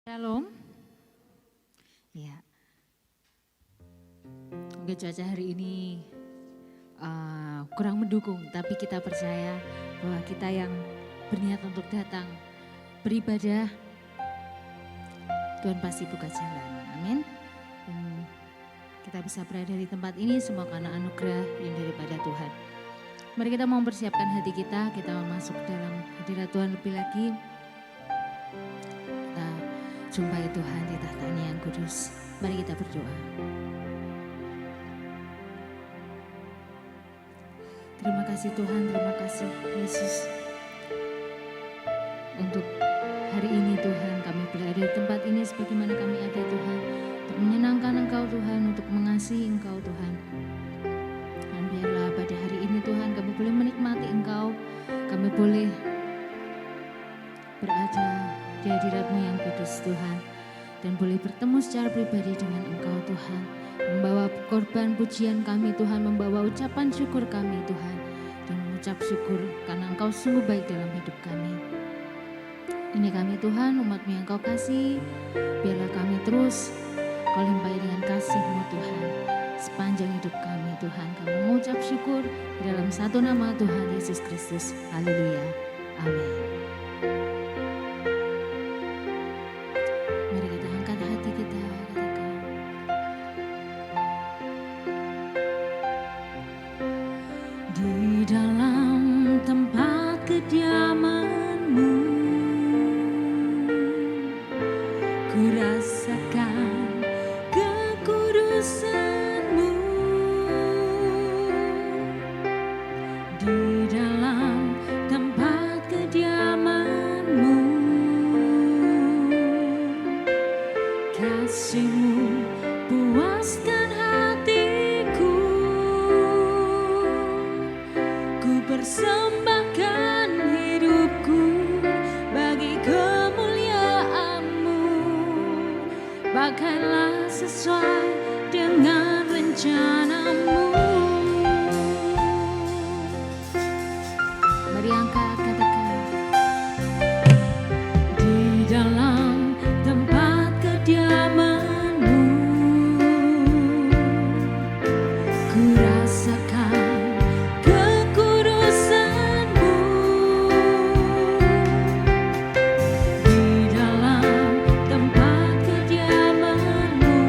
Shalom. Ya, mungkin cuaca hari ini kurang mendukung, tapi kita percaya bahwa kita yang berniat untuk datang beribadah, Tuhan pasti buka jalan. Amin. Dan kita bisa berada di tempat ini semua karena anugerah yang daripada Tuhan. Mari kita mau mempersiapkan hati kita mau masuk dalam hadirat Tuhan lebih lagi. Kita jumpai Tuhan di tahtanya yang kudus. Mari kita berdoa. Terima kasih Tuhan, terima kasih Yesus. Untuk hari ini Tuhan, kami berada di tempat ini sebagaimana kami ada Tuhan. Untuk menyenangkan Engkau Tuhan, untuk mengasihi Engkau Tuhan. Dan biarlah pada hari ini Tuhan kami boleh menikmati Engkau. Kami boleh berada di hadirat-Mu yang kudus Tuhan. Dan boleh bertemu secara pribadi dengan Engkau Tuhan. Membawa korban pujian kami Tuhan, membawa ucapan syukur kami Tuhan. Dan mengucap syukur karena Engkau sungguh baik dalam hidup kami. Ini kami Tuhan, umat-Mu yang Kau kasih. Biarlah kami terus Kau limpahi dengan kasih-Mu Tuhan. Sepanjang hidup kami Tuhan, kami mengucap syukur di dalam satu nama Tuhan Yesus Kristus. Haleluya. Amin. Mari kita angkat hati kita, katakan. Di dalam tempat kediaman-Mu, ku rasakan kekudusan-Mu. Di dalam tempat kediaman-Mu, kasih-Mu puaskan hatiku. Ku persembahkan hidupku bagi kemuliaan-Mu. Pakailah sesuai dengan rencana-Mu. Mari angkat, katakan. Di dalam tempat kediaman-Mu, ku rasakan kekudusan-Mu. Di dalam tempat kediaman-Mu,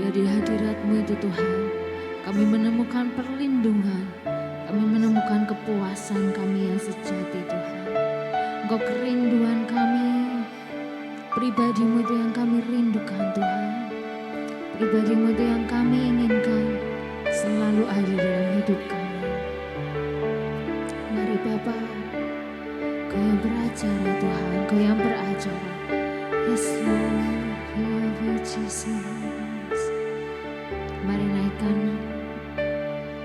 Dari hadirat-Mu itu Tuhan, kami menemukan perlindungan, kami menemukan kepuasan kami yang sejati Tuhan. Engkau kerinduan kami, pribadi-Mu itu yang kami rindukan Tuhan. Pribadi-Mu itu yang kami inginkan selalu ada dalam hidup kami. Mari Bapa, Kau yang beracara Tuhan, Kau yang beracara. Yes Lord, you Jesus. Mari naikkan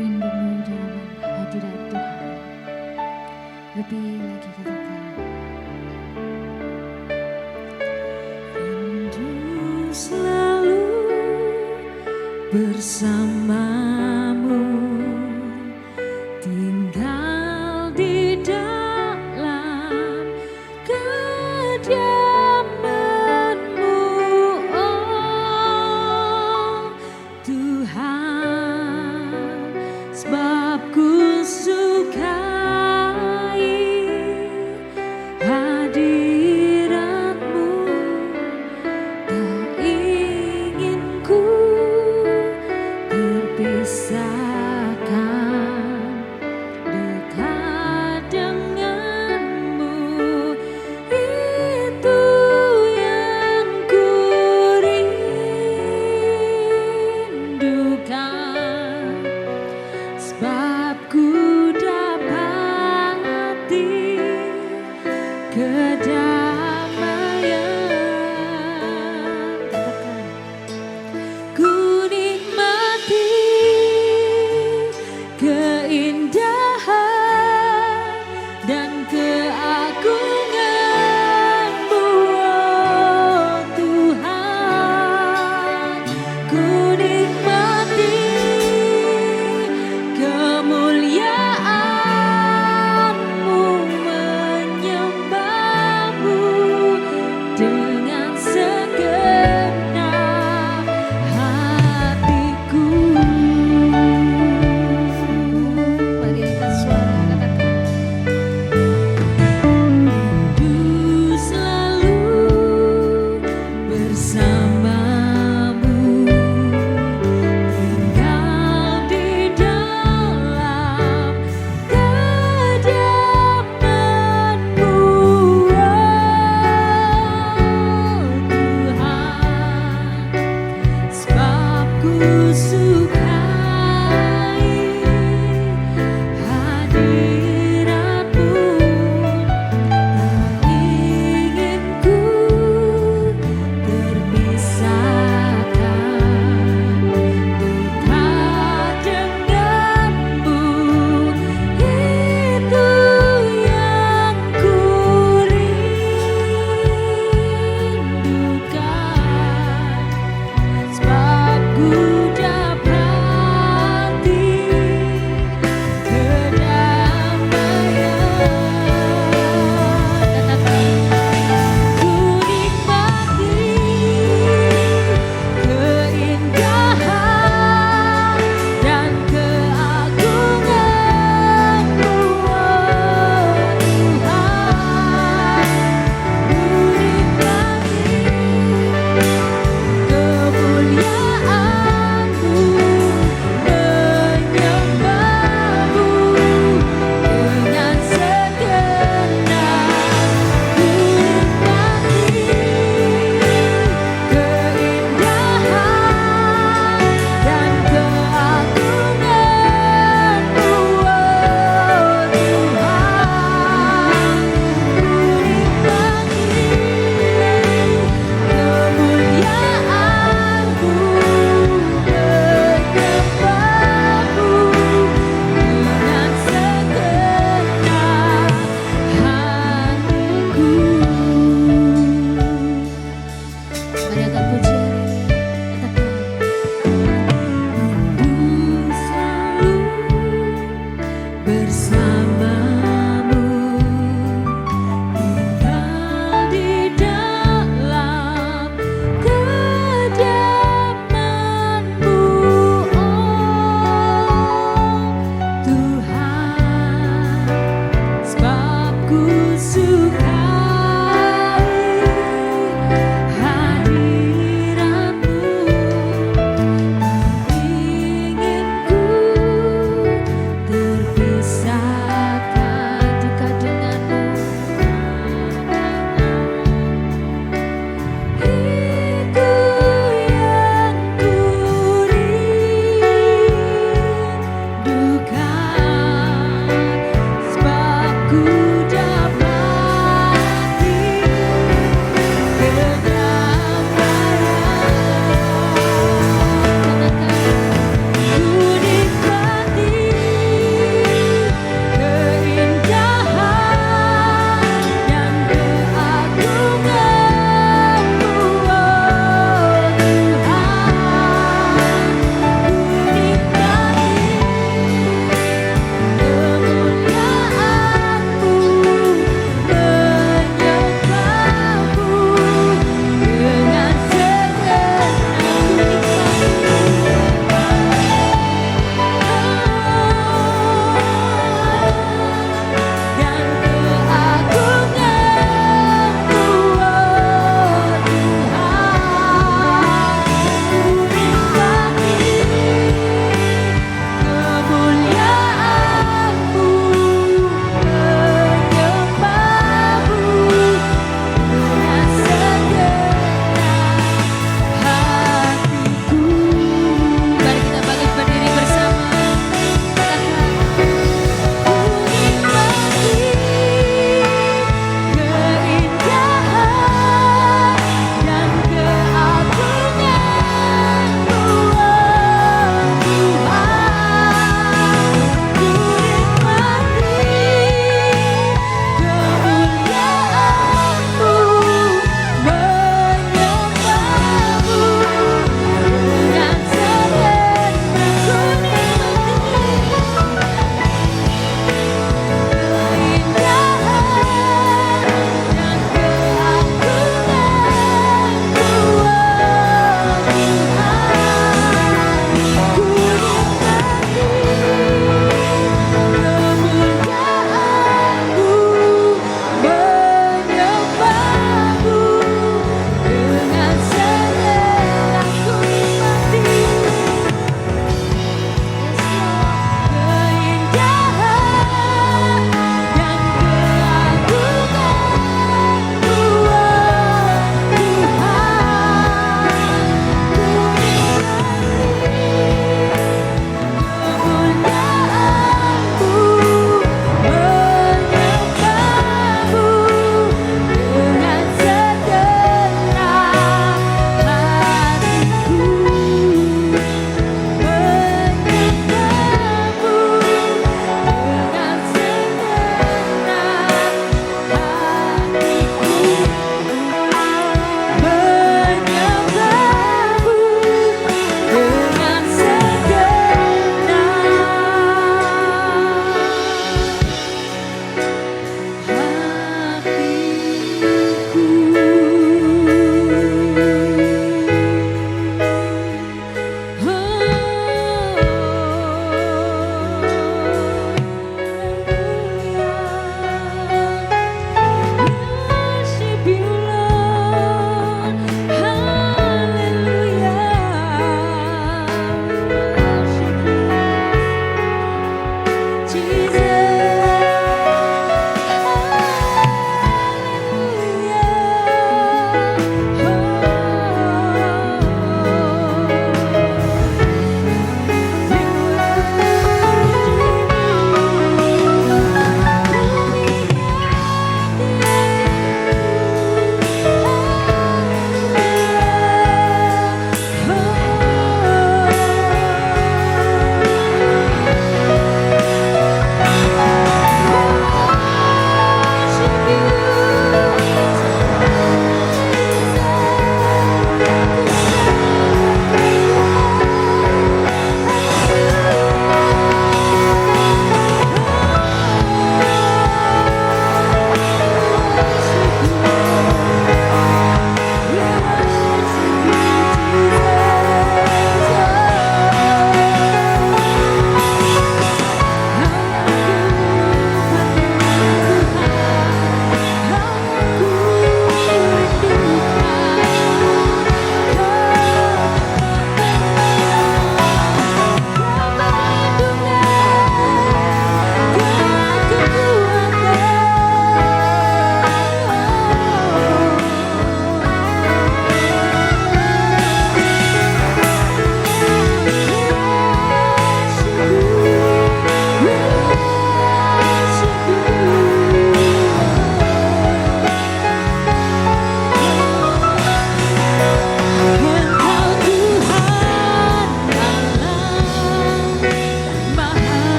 rindu-Mu dalam hadirat Tuhan. Lebih lagi katakan, rindu selalu bersamamu, tinggal di dalam kediaman-Mu, oh Tuhan, sebab ku sukai hadirat-Mu, tak ingin ku terpisahkan dekat denganmu. Itu yang ku rindukan, sebab ku dapati kedamaian. Katakan, ku nikmati keindahan dan keagungan-Mu, oh Tuhan. Ku nikmati kemuliaan-Mu, menyembah-Mu dengan segenap hatiku. mari angkat suara katakan, Rindu selalu bersamamu, tinggal di dalam kediaman-Mu, oh Tuhan, sebab ku sukai hadirat-Mu, tak ingin ku terpisahkan dekat denganmu. Itu yang ku rindukan, sebab ku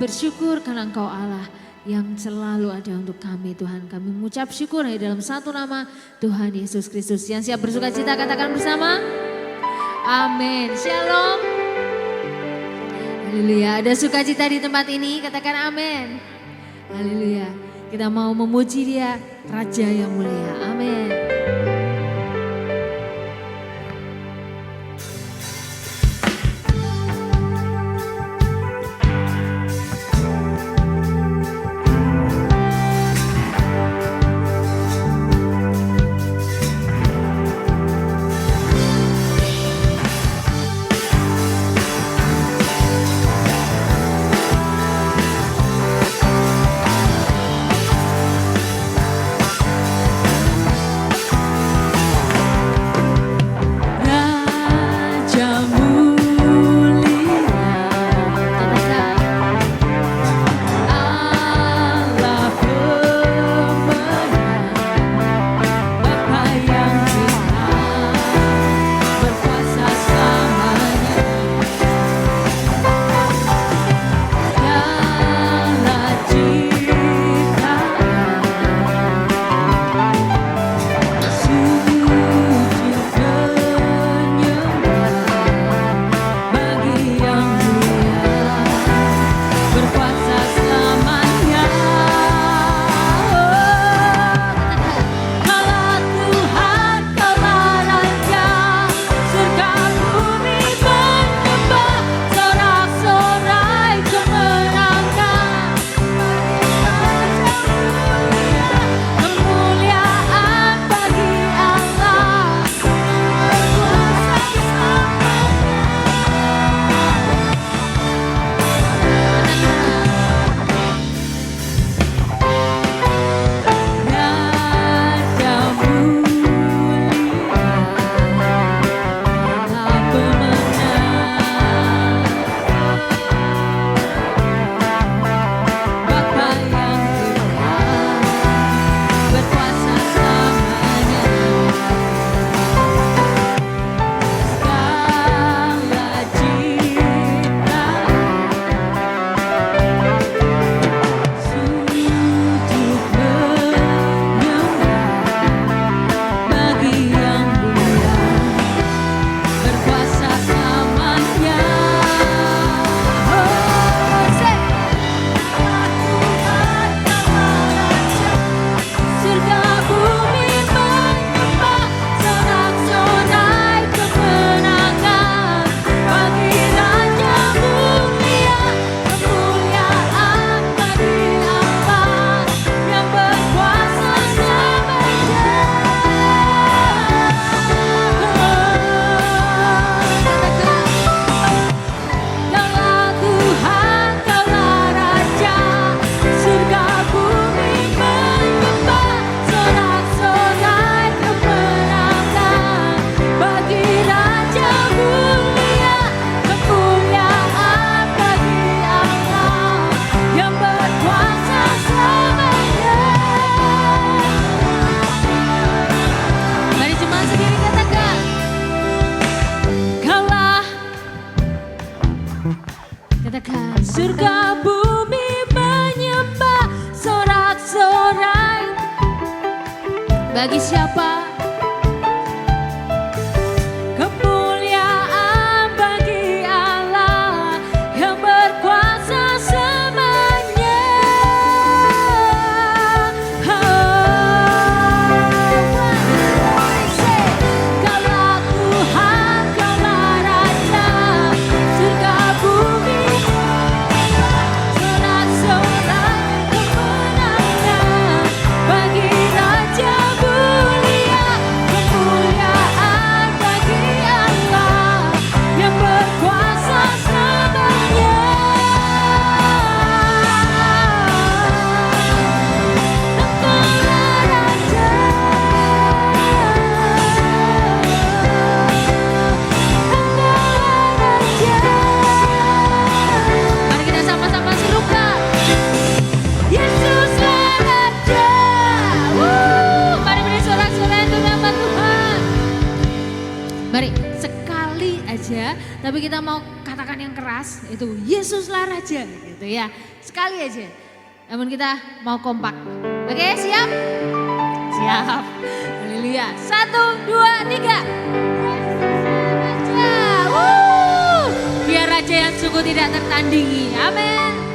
bersyukur karena Engkau Allah yang selalu ada untuk kami Tuhan. Kami mengucap syukur di dalam satu nama Tuhan Yesus Kristus. Yang siap bersuka cita katakan bersama. Amin. Shalom. Haleluya. Ada sukacita di tempat ini, katakan amin. Haleluya. Kita mau memuji Dia, Raja yang mulia. Amin. Surga bumi menyembah sorak-sorai. Bagi siapa? Kemuliaan bagi Allah yang berkuasa selamanya. Kaulah Tuhan, kaulah Raja, surga bumi sorak-sorai kemenangan bagi Raja mulia. Kemuliaan bagi Allah yang berkuasa selamanya. Engkaulah Raja, Engkaulah Raja. Mari kita sama-sama serukan, Yesuslah Raja. Mari beri sorak-sorai untuk nama Tuhan. Mari sekali aja, tapi kita mau katakan teriakan yang keras itu Yesuslah Raja gitu ya. Sekali aja. Namun kita mau kompak. Oke, siap? Siap. Haleluya. 1, 2, 3. Raja. Dia Raja yang sungguh tidak tertandingi. Amin.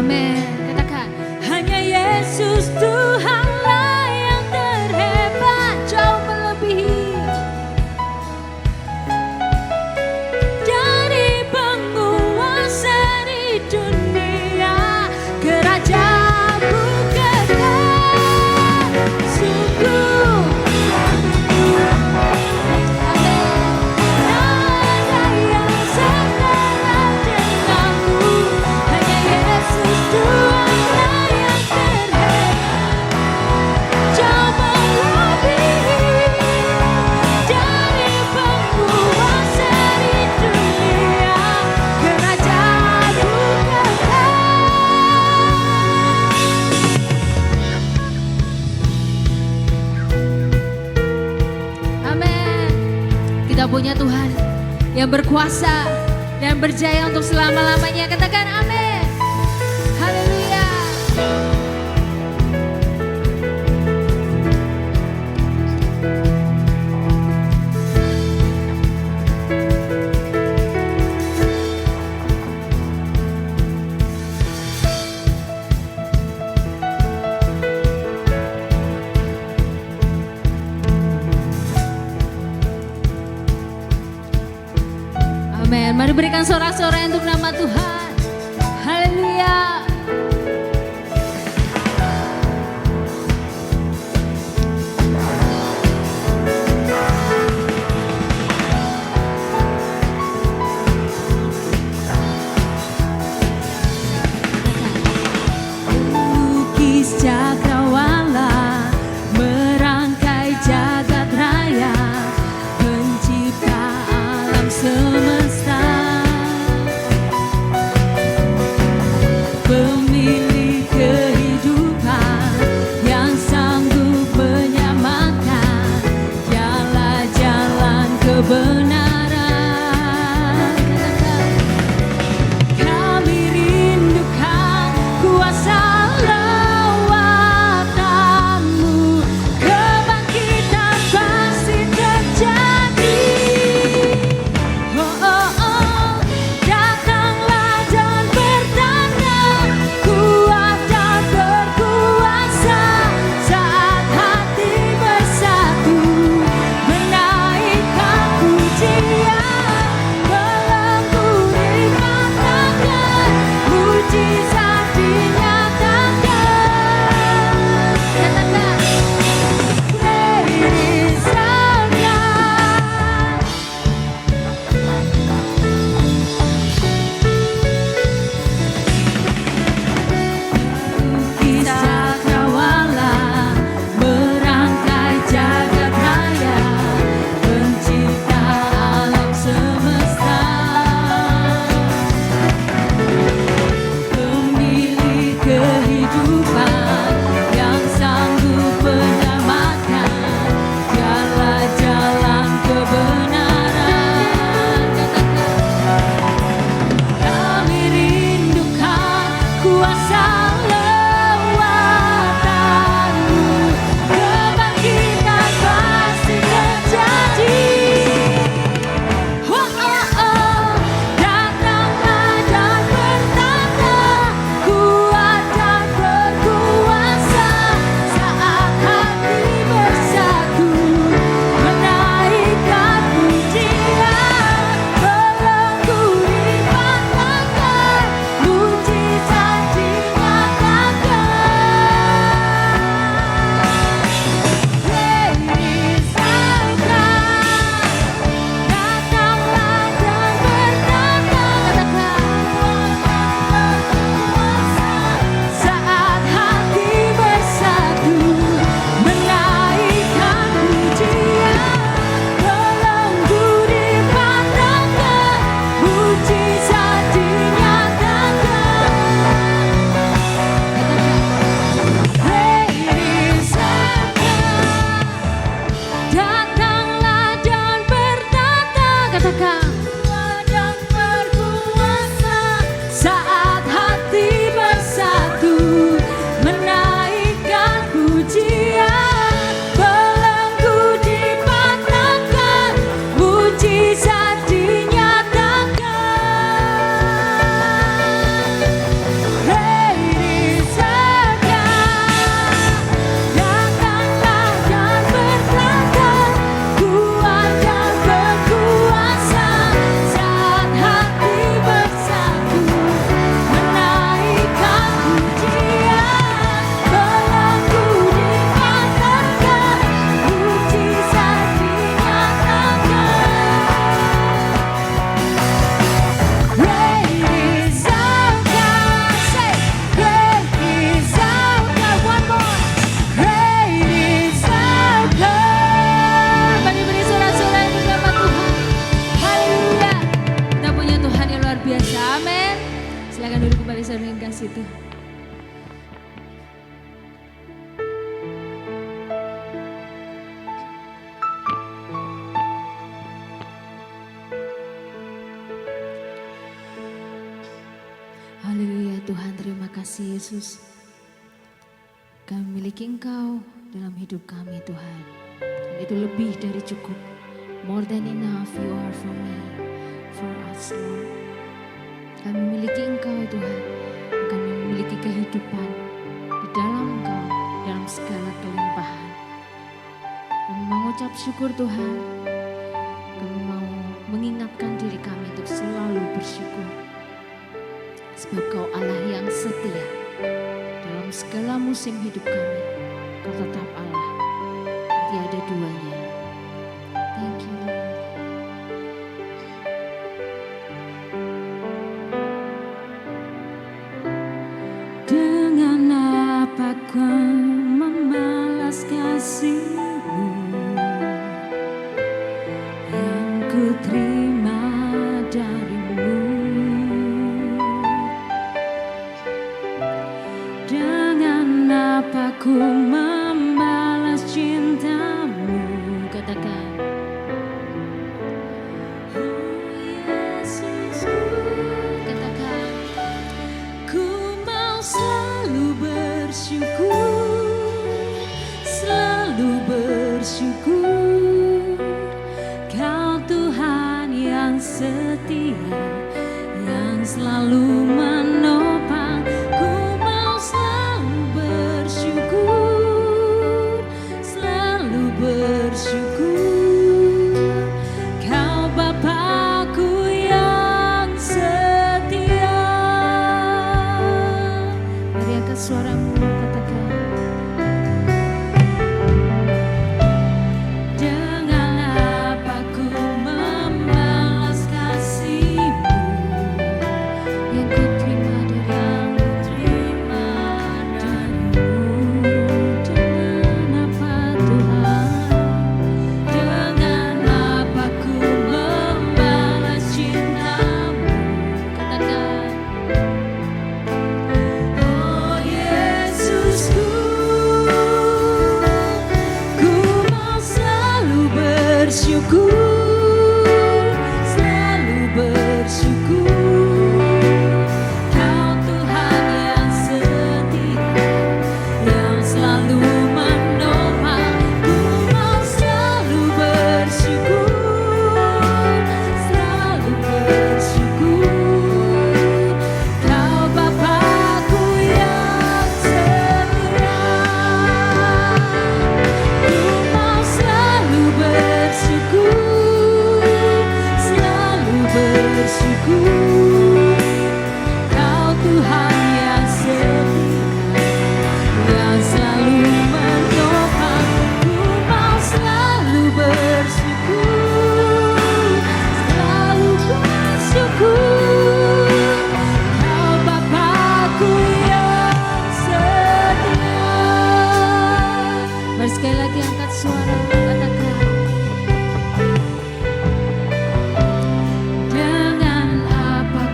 Amin. Katakan, hanya Yesus Tuhanlah yang terhebat, jauh melebihi dari penguasa di dunia. Kerajaan-Mu kekal, sungguh. Kita punya Tuhan yang berkuasa dan berjaya untuk selama-lamanya. Katakan amin. Haleluya. Amin. Mari berikan sorak-sorai untuk nama Tuhan. Haleluya. Lukis cakrawala, merangkai jagat raya, pencipta alam semesta, pemilik kehidupan yang sanggup menyamakan jalan-jalan kebenaran. Kami rindukan kuasa lawatan-Mu, kebangkitan pasti terjadi. Oh, oh, oh, datanglah dan bertanda, kuat dan berkuasa, saat hati bersatu, menaikkan pujian, belenggu dipatahkan, mujizat dinyatakan. Katakan, Great is our God. Lukis cakrawala, merangkai jagat raya, pencipta alam semesta, pemilik kehidupan yang sanggup menyamakan jalan-jalan kebenaran. Kami rindukan kuasa lawatan-Mu, kebangkitan pasti terjadi. Oh, oh, oh, datanglah dan bertanda, kuat dan berkuasa, saat hati bersatu, menaikkan pujian, belenggu dipatahkan, mujizat dinyatakan. Great is our God. Datanglah dan bertanda, katakan, saat hati bersatu, menaikkan pujian, belenggu dipatahkan, mujizat dinyatakan. Great is our God. Datanglah dan bertata, katakan, dan berkuasa, saat hati bersatu, menaikkan pujian, belenggu dipatahkan, mujizat dinyatakan. Great is our God. Datanglah dan bertata, kuat dan berkuasa, saat hati bersatu, menaikkan pujian, belenggu dipatahkan, mujizat dinyatakan. Great is our God. Say, great is our God. One more. Great is our God. Mari beri sorak-sorai untuk nama Tuhan. Haleluya. Kita punya Tuhan yang luar biasa. Amin. Silakan duduk kembali saudara yang kasih Tuhan. Haleluya Tuhan, terima kasih Yesus. Kami memiliki Engkau dalam hidup kami Tuhan. Dan itu lebih dari cukup. More than enough you are for me, for us Lord. Kami memiliki Engkau Tuhan. Kami memiliki kehidupan di dalam Engkau, dalam segala kelimpahan. Kami mengucap syukur Tuhan. Kami mau mengingatkan diri kami untuk selalu bersyukur. Sebab Kau Allah yang setia. Dalam segala musim hidup kami, Kau tetap Allah. Tiada duanya. Thank you Lord. Dengan apa Kau membalas kasih-Mu yang ku terima dari-Mu? Dengan apa ku membalas cinta-Mu? Katakan, Oh Yesusku, katakan, ku mau selalu bersyukur, selalu bersyukur. Kau Tuhan yang setia, yang selalu menopang. Ku mau selalu bersyukur, selalu bersyukur. Kau Bapakku yang setia. mari angkat suaramu, katakan. Dengan apa ku membalas kasih-Mu Yang ku terima dari-Mu? Dengan apa Tuhan? Dengan apa ku membalas cinta-Mu? katakan, Oh Yesusku, ku mau selalu bersyukur, selalu bersyukur. Kau Tuhan yang setia, yang selalu menopang. Ku mau selalu bersyukur, selalu bersyukur. Kau Bapakku yang setia. Ku mau selalu bersyukur, selalu bersyukur. Kau Tuhan yang setia, yang selalu menopang. Ku mau selalu bersyukur, selalu bersyukur. Kau Bapakku yang setia. mari sekali lagi angkat suara, katakan. Dengan apa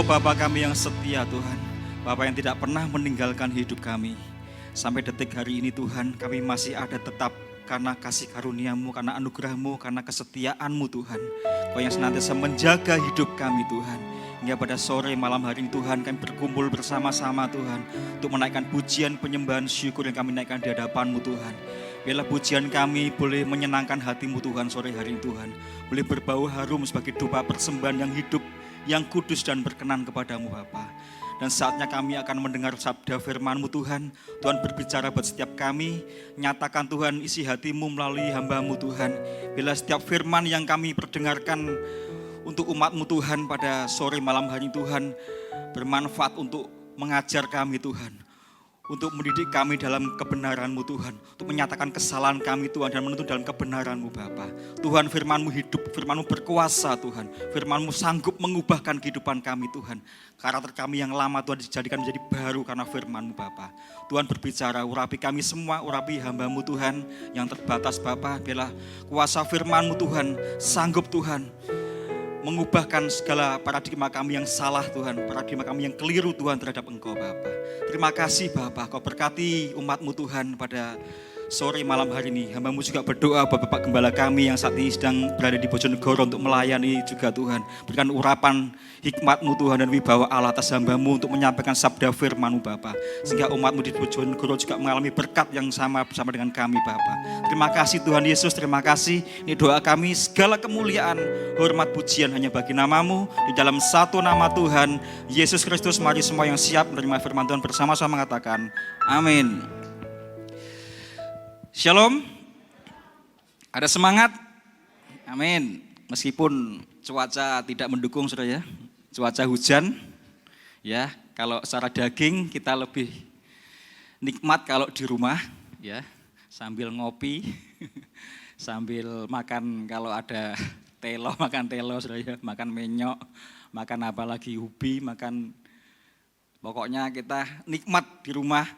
Bapa kami yang setia Tuhan, Bapa yang tidak pernah meninggalkan hidup kami. Sampai detik hari ini Tuhan, kami masih ada tetap karena kasih karunia-Mu, karena anugerah-Mu, karena kesetiaan-Mu Tuhan. Kau yang senantiasa menjaga hidup kami Tuhan. Hingga pada sore malam hari ini Tuhan, kami berkumpul bersama-sama Tuhan, untuk menaikkan pujian, penyembahan, syukur yang kami naikkan di hadapan-Mu Tuhan. Biarlah pujian kami boleh menyenangkan hati-Mu Tuhan sore hari ini Tuhan. Boleh berbau harum sebagai dupa persembahan yang hidup, yang kudus dan berkenan kepadamu Bapa. Dan saatnya kami akan mendengar sabda firman-Mu Tuhan. Tuhan berbicara buat setiap kami. Nyatakan Tuhan isi hati-Mu melalui hamba-Mu Tuhan. Bila setiap firman yang kami perdengarkan untuk umat-Mu Tuhan pada sore malam hari Tuhan, bermanfaat untuk mengajar kami Tuhan, untuk mendidik kami dalam kebenaran-Mu Tuhan, untuk menyatakan kesalahan kami Tuhan dan menuntun dalam kebenaran-Mu Bapa. Tuhan, firman-Mu hidup, firman-Mu berkuasa Tuhan, firman-Mu sanggup mengubahkan kehidupan kami Tuhan. Karakter kami yang lama Tuhan dijadikan menjadi baru karena firman-Mu Bapa. Tuhan berbicara, urapi kami semua, urapi hamba-Mu Tuhan yang terbatas Bapa. Biarlah kuasa firman-Mu Tuhan sanggup Tuhan mengubahkan segala paradigma kami yang salah Tuhan, paradigma kami yang keliru Tuhan terhadap Engkau Bapa. Terima kasih Bapa, Kau berkati umat-Mu Tuhan pada sore malam hari ini. Hamba-Mu juga berdoa buat Bapak Gembala kami yang saat ini sedang berada di Bojonegoro untuk melayani juga Tuhan. Berikan urapan hikmat-Mu Tuhan dan wibawa Allah atas hamba-Mu untuk menyampaikan sabda firman-Mu Bapa. Sehingga umat-Mu di Bojonegoro juga mengalami berkat yang sama bersama dengan kami Bapa. Terima kasih Tuhan Yesus, terima kasih. Ini doa kami, segala kemuliaan, hormat, pujian hanya bagi nama-Mu. Di dalam satu nama Tuhan, Yesus Kristus, mari semua yang siap menerima firman Tuhan bersama-sama mengatakan, amin. Shalom. Ada semangat? Amin. Meskipun cuaca tidak mendukung saudara ya. Cuaca hujan. Ya, kalau secara daging kita lebih nikmat kalau di rumah ya, sambil ngopi, sambil makan kalau ada telo, makan telo saudara ya, makan menyok, makan apa lagi ubi, makan pokoknya kita nikmat di rumah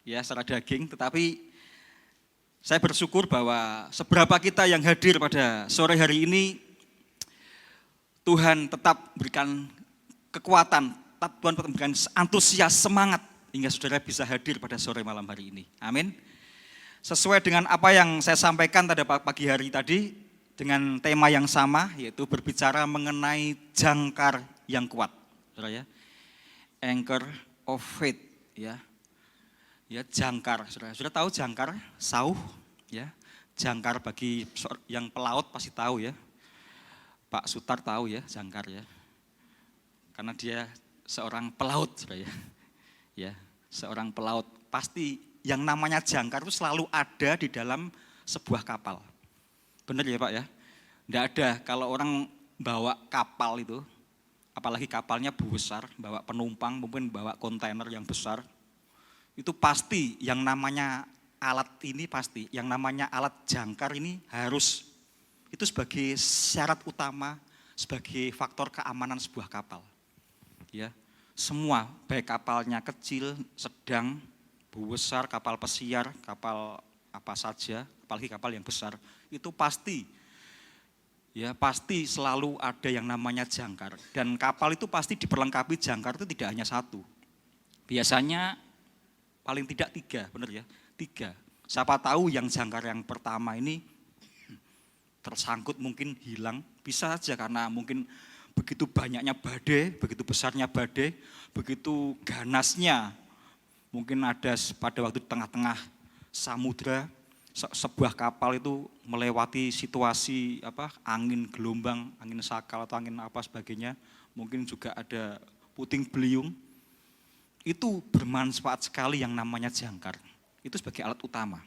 ya secara daging, tetapi saya bersyukur bahwa seberapa kita yang hadir pada sore hari ini, Tuhan tetap berikan kekuatan, Tuhan tetap berikan antusias, semangat, hingga saudara bisa hadir pada sore malam hari ini. Amin. Sesuai dengan apa yang saya sampaikan pada pagi hari tadi, dengan tema yang sama, yaitu berbicara mengenai jangkar yang kuat. Saudara ya, anchor of faith ya. Ya, jangkar, sudah tahu jangkar, sauh, ya, jangkar bagi yang pelaut pasti tahu ya, Pak Sutar tahu ya jangkar ya, karena dia seorang pelaut, sudah ya, seorang pelaut pasti yang namanya jangkar itu selalu ada di dalam sebuah kapal, benar ya Pak ya, tidak ada kalau orang bawa kapal itu, apalagi kapalnya besar, bawa penumpang, mungkin bawa kontainer yang besar. Itu pasti yang namanya alat ini pasti, yang namanya alat jangkar ini harus, itu sebagai syarat utama, sebagai faktor keamanan sebuah kapal. Ya, semua, baik kapalnya kecil, sedang, besar, kapal pesiar, kapal apa saja, apalagi kapal yang besar, itu pasti, ya pasti selalu ada yang namanya jangkar. Dan kapal itu pasti diperlengkapi jangkar itu tidak hanya satu. Biasanya paling tidak 3, benar ya, 3. Siapa tahu yang jangkar yang pertama ini tersangkut mungkin hilang, bisa saja karena mungkin begitu banyaknya badai, begitu besarnya badai, begitu ganasnya, mungkin ada pada waktu di tengah-tengah samudra, sebuah kapal itu melewati situasi angin gelombang, angin sakal atau angin apa sebagainya, mungkin juga ada puting beliung. Itu bermanfaat sekali yang namanya jangkar. Itu sebagai alat utama.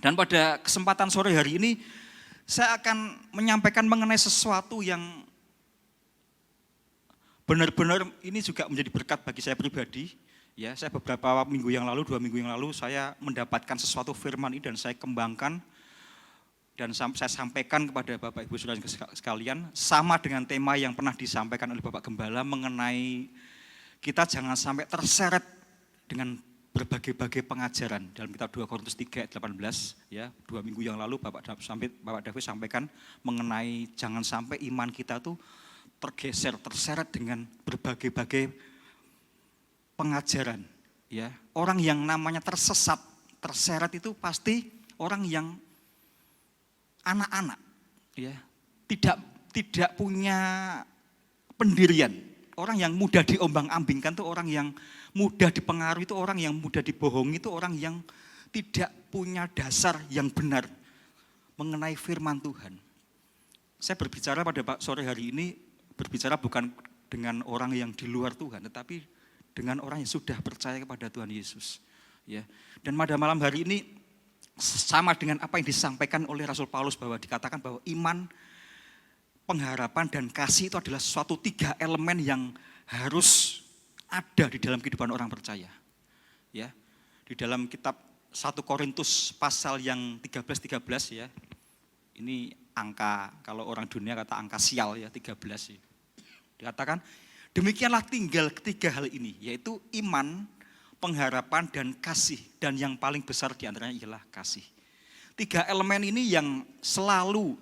Dan pada kesempatan sore hari ini, saya akan menyampaikan mengenai sesuatu yang benar-benar ini juga menjadi berkat bagi saya pribadi. Ya, saya beberapa minggu yang lalu, 2 minggu yang lalu, saya mendapatkan sesuatu firman ini dan saya kembangkan. Dan saya sampaikan kepada Bapak Ibu Saudara sekalian, sama dengan tema yang pernah disampaikan oleh Bapak Gembala mengenai kita jangan sampai terseret dengan berbagai-bagai pengajaran. Dalam kitab 2 Korintus 3 ayat 18, ya, 2 minggu yang lalu Bapak David sampaikan mengenai jangan sampai iman kita tuh tergeser, terseret dengan berbagai-bagai pengajaran. Ya, orang yang namanya tersesat, terseret itu pasti orang yang anak-anak, ya, tidak punya pendirian. Orang yang mudah diombang-ambingkan itu orang yang mudah dipengaruhi, itu orang yang mudah dibohongi, itu orang yang tidak punya dasar yang benar mengenai firman Tuhan. Saya berbicara pada sore hari ini, berbicara bukan dengan orang yang di luar Tuhan, tetapi dengan orang yang sudah percaya kepada Tuhan Yesus. Ya. Dan pada malam hari ini sama dengan apa yang disampaikan oleh Rasul Paulus bahwa dikatakan bahwa iman, pengharapan dan kasih itu adalah suatu 3 elemen yang harus ada di dalam kehidupan orang percaya. Ya. Di dalam kitab 1 Korintus pasal yang 13 ya. Ini angka, kalau orang dunia kata angka sial ya, 13 ya. Dikatakan demikianlah tinggal ketiga hal ini, yaitu iman, pengharapan dan kasih, dan yang paling besar diantaranya ialah kasih. 3 elemen ini yang selalu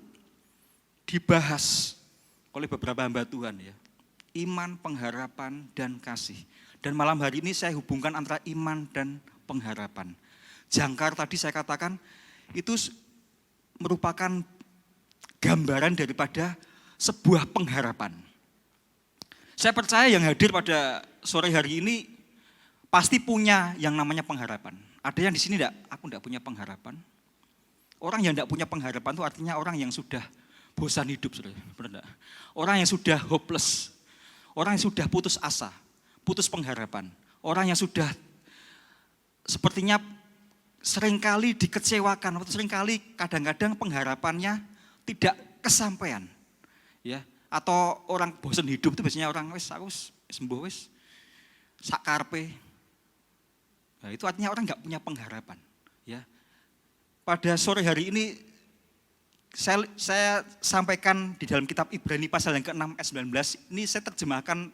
dibahas oleh beberapa hamba Tuhan ya. Iman, pengharapan dan kasih. Dan malam hari ini saya hubungkan antara iman dan pengharapan. Jangkar tadi saya katakan itu merupakan gambaran daripada sebuah pengharapan. Saya percaya yang hadir pada sore hari ini pasti punya yang namanya pengharapan. Ada yang di sini enggak? Aku enggak punya pengharapan. Orang yang enggak punya pengharapan itu artinya orang yang sudah bosan hidup, saudara. Benar enggak? Orang yang sudah hopeless. Orang yang sudah putus asa, putus pengharapan. Orang yang sudah sepertinya seringkali dikecewakan, atau seringkali kadang-kadang pengharapannya tidak kesampaian. Ya. Atau orang bosan hidup itu biasanya orang aku sembuh sak karepe. Nah, itu artinya orang enggak punya pengharapan, ya. Pada sore hari ini saya sampaikan di dalam kitab Ibrani pasal yang ke-6 ayat 19. Ini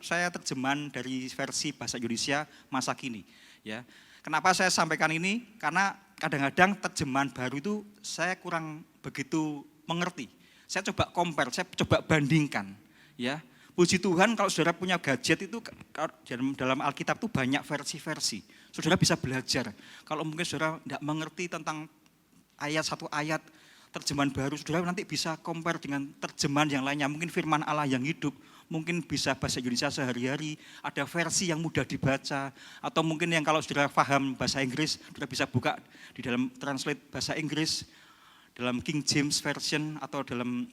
saya terjemahan dari versi bahasa Indonesia masa kini, ya. Kenapa saya sampaikan ini? Karena kadang-kadang terjemahan baru itu saya kurang begitu mengerti. Saya coba compare, saya coba bandingkan, ya. Puji Tuhan kalau saudara punya gadget itu dalam Alkitab itu banyak versi-versi. Saudara bisa belajar. Kalau mungkin saudara tidak mengerti tentang satu ayat terjemahan baru, saudara nanti bisa compare dengan terjemahan yang lainnya. Mungkin firman Allah yang hidup, mungkin bisa bahasa Indonesia sehari-hari, ada versi yang mudah dibaca, atau mungkin yang kalau saudara paham bahasa Inggris, saudara bisa buka di dalam translate bahasa Inggris, dalam King James Version atau dalam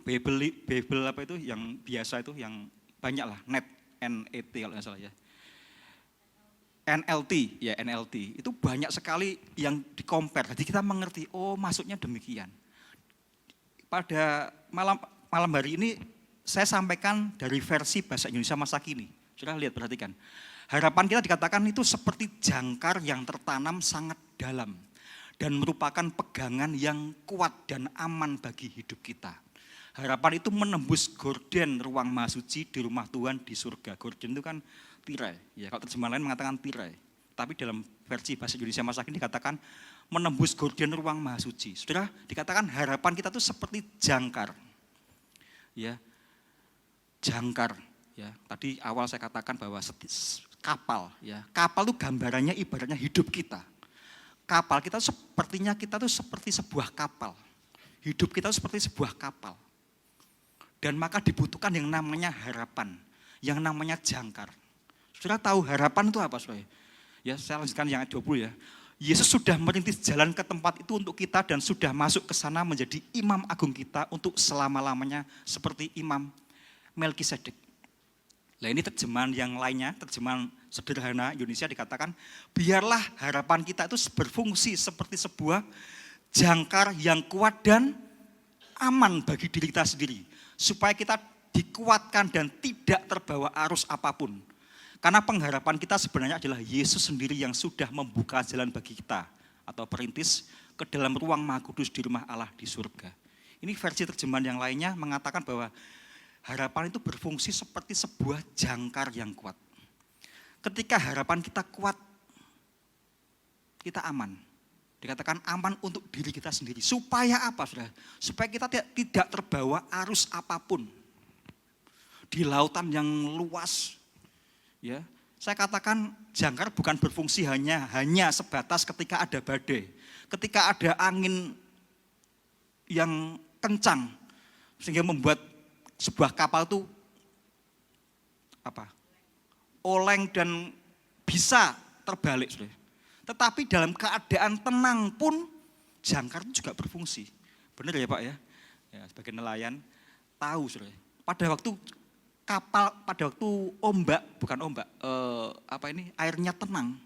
Bible apa itu yang biasa itu yang banyak lah, NET kalau nggak salah ya. NLT itu banyak sekali yang di-compare. Jadi kita mengerti, oh maksudnya demikian. Pada malam hari ini saya sampaikan dari versi bahasa Indonesia masa kini. Sudah lihat, perhatikan. Harapan kita dikatakan itu seperti jangkar yang tertanam sangat dalam dan merupakan pegangan yang kuat dan aman bagi hidup kita. Harapan itu menembus gorden ruang maha suci di rumah Tuhan di surga. Gorden itu kan tirai, ya kalau terjemahan lain mengatakan tirai. Tapi dalam versi bahasa Indonesia masa kini dikatakan menembus gorden ruang maha suci. Saudara, dikatakan harapan kita itu seperti jangkar. Ya. Jangkar, ya. Tadi awal saya katakan bahwa kapal, ya. Kapal itu gambarannya ibaratnya hidup kita. Kapal kita sepertinya kita tuh seperti sebuah kapal. Hidup kita seperti sebuah kapal. Dan maka dibutuhkan yang namanya harapan, yang namanya jangkar. Saudara tahu harapan itu apa, saudara? Ya, saya lanjutkan yang ayat 20 ya. Yesus sudah merintis jalan ke tempat itu untuk kita dan sudah masuk ke sana menjadi imam agung kita untuk selama-lamanya seperti imam Melkisedek. Nah, ini terjemahan yang lainnya, terjemahan sederhana Indonesia dikatakan, biarlah harapan kita itu berfungsi seperti sebuah jangkar yang kuat dan aman bagi diri kita sendiri. Supaya kita dikuatkan dan tidak terbawa arus apapun. Karena pengharapan kita sebenarnya adalah Yesus sendiri yang sudah membuka jalan bagi kita. Atau perintis ke dalam ruang maha kudus di rumah Allah di surga. Ini versi terjemahan yang lainnya mengatakan bahwa harapan itu berfungsi seperti sebuah jangkar yang kuat. Ketika harapan kita kuat, kita aman. Dikatakan aman untuk diri kita sendiri. Supaya apa, saudara? Supaya kita tidak terbawa arus apapun. di lautan yang luas. Ya, saya katakan jangkar bukan berfungsi hanya sebatas ketika ada badai, ketika ada angin yang kencang sehingga membuat sebuah kapal itu oleng dan bisa terbalik. Saudara. Tetapi dalam keadaan tenang pun jangkar itu juga berfungsi. Benar ya Pak ya? Ya, sebagai nelayan tahu Saudara. Pada waktu airnya tenang,